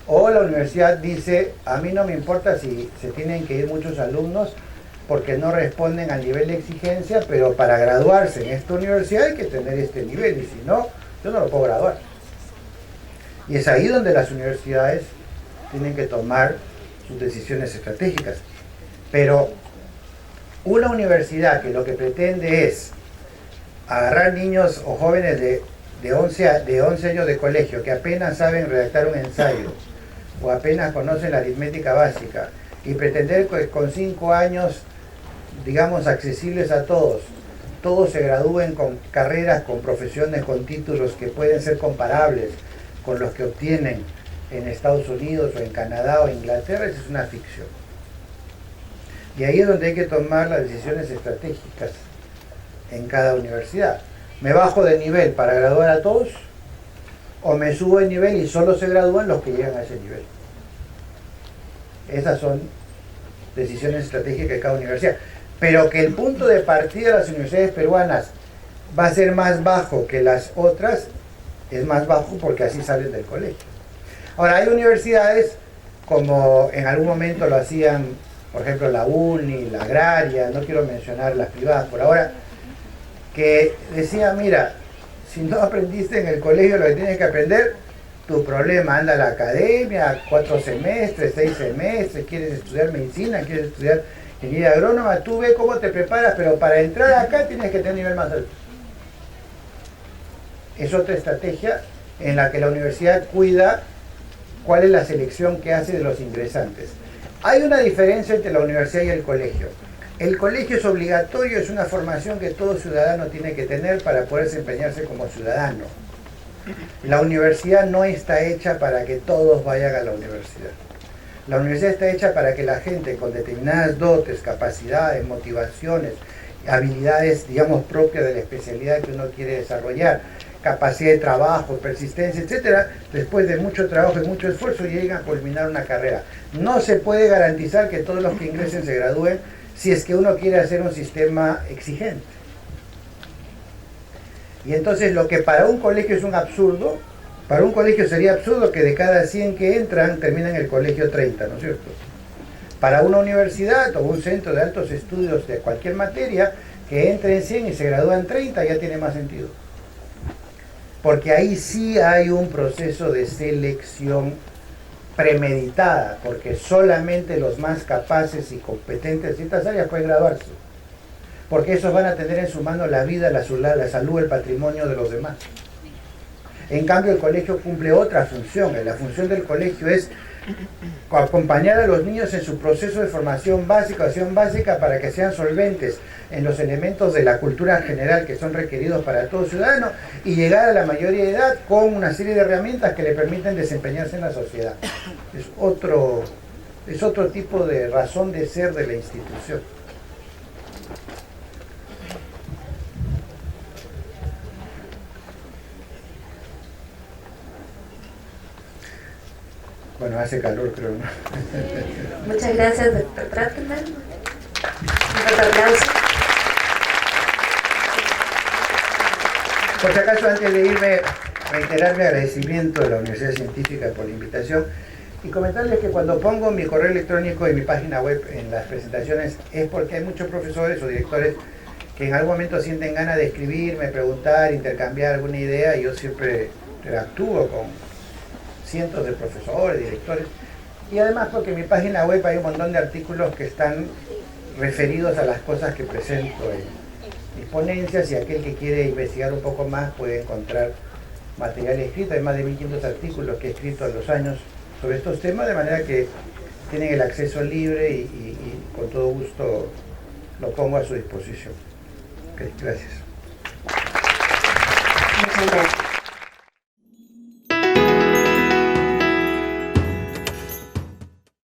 o la universidad dice, a mí no me importa si se tienen que ir muchos alumnos porque no responden al nivel de exigencia, pero para graduarse en esta universidad hay que tener este nivel, y si no, yo no lo puedo graduar. Y es ahí donde las universidades tienen que tomar sus decisiones estratégicas. Pero una universidad que lo que pretende es agarrar niños o jóvenes de 11 años de colegio que apenas saben redactar un ensayo o apenas conocen la aritmética básica y pretender que con 5 años, digamos, accesibles a todos se gradúen con carreras, con profesiones, con títulos que pueden ser comparables con los que obtienen en Estados Unidos o en Canadá o Inglaterra, eso es una ficción. Y ahí es donde hay que tomar las decisiones estratégicas en cada universidad. ¿Me bajo de nivel para graduar a todos? ¿O me subo de nivel y solo se gradúan los que llegan a ese nivel? Esas son decisiones estratégicas de cada universidad. Pero que el punto de partida de las universidades peruanas va a ser más bajo que las otras, es más bajo porque así salen del colegio. Ahora, hay universidades, como en algún momento lo hacían, por ejemplo, la UNI, la Agraria, no quiero mencionar las privadas por ahora, que decían, mira, si no aprendiste en el colegio lo que tienes que aprender, tu problema, anda a la academia, 4 semestres, 6 semestres, quieres estudiar medicina, quieres estudiar ingeniería agrónoma, tú ve cómo te preparas, pero para entrar acá tienes que tener nivel más alto. Es otra estrategia en la que la universidad cuida cuál es la selección que hace de los ingresantes. Hay una diferencia entre la universidad y el colegio. El colegio es obligatorio, es una formación que todo ciudadano tiene que tener para poder desempeñarse como ciudadano. La universidad no está hecha para que todos vayan a la universidad. La universidad está hecha para que la gente con determinadas dotes, capacidades, motivaciones, habilidades, digamos, propias de la especialidad que uno quiere desarrollar, capacidad de trabajo, persistencia, etcétera, después de mucho trabajo y mucho esfuerzo lleguen a culminar una carrera. No se puede garantizar que todos los que ingresen se gradúen si es que uno quiere hacer un sistema exigente. Y entonces lo que para un colegio es un absurdo, para un colegio sería absurdo que de cada 100 que entran terminan el colegio 30, ¿no es cierto? Para una universidad o un centro de altos estudios de cualquier materia, que entren 100 y se gradúan 30 ya tiene más sentido. Porque ahí sí hay un proceso de selección premeditada, porque solamente los más capaces y competentes en ciertas áreas pueden graduarse. Porque esos van a tener en su mano la vida, la salud, el patrimonio de los demás. En cambio, el colegio cumple otra función. La función del colegio es acompañar a los niños en su proceso de formación básica, acción básica, para que sean solventes en los elementos de la cultura general que son requeridos para todo ciudadano y llegar a la mayoría de edad con una serie de herramientas que le permiten desempeñarse en la sociedad. Es otro tipo de razón de ser de la institución. Bueno, hace calor, creo, ¿no? Muchas gracias, doctor Trautmann. Un aplauso. Por si acaso, antes de irme, reiterar mi agradecimiento de la Universidad Científica por la invitación y comentarles que cuando pongo mi correo electrónico y mi página web en las presentaciones es porque hay muchos profesores o directores que en algún momento sienten ganas de escribirme, preguntar, intercambiar alguna idea, y yo siempre interactúo con cientos de profesores, directores, y además porque en mi página web hay un montón de artículos que están referidos a las cosas que presento en mis ponencias, y aquel que quiere investigar un poco más puede encontrar material escrito. Hay más de 1500 artículos que he escrito en los años sobre estos temas, de manera que tienen el acceso libre y con todo gusto lo pongo a su disposición. Okay, gracias. Muchas gracias.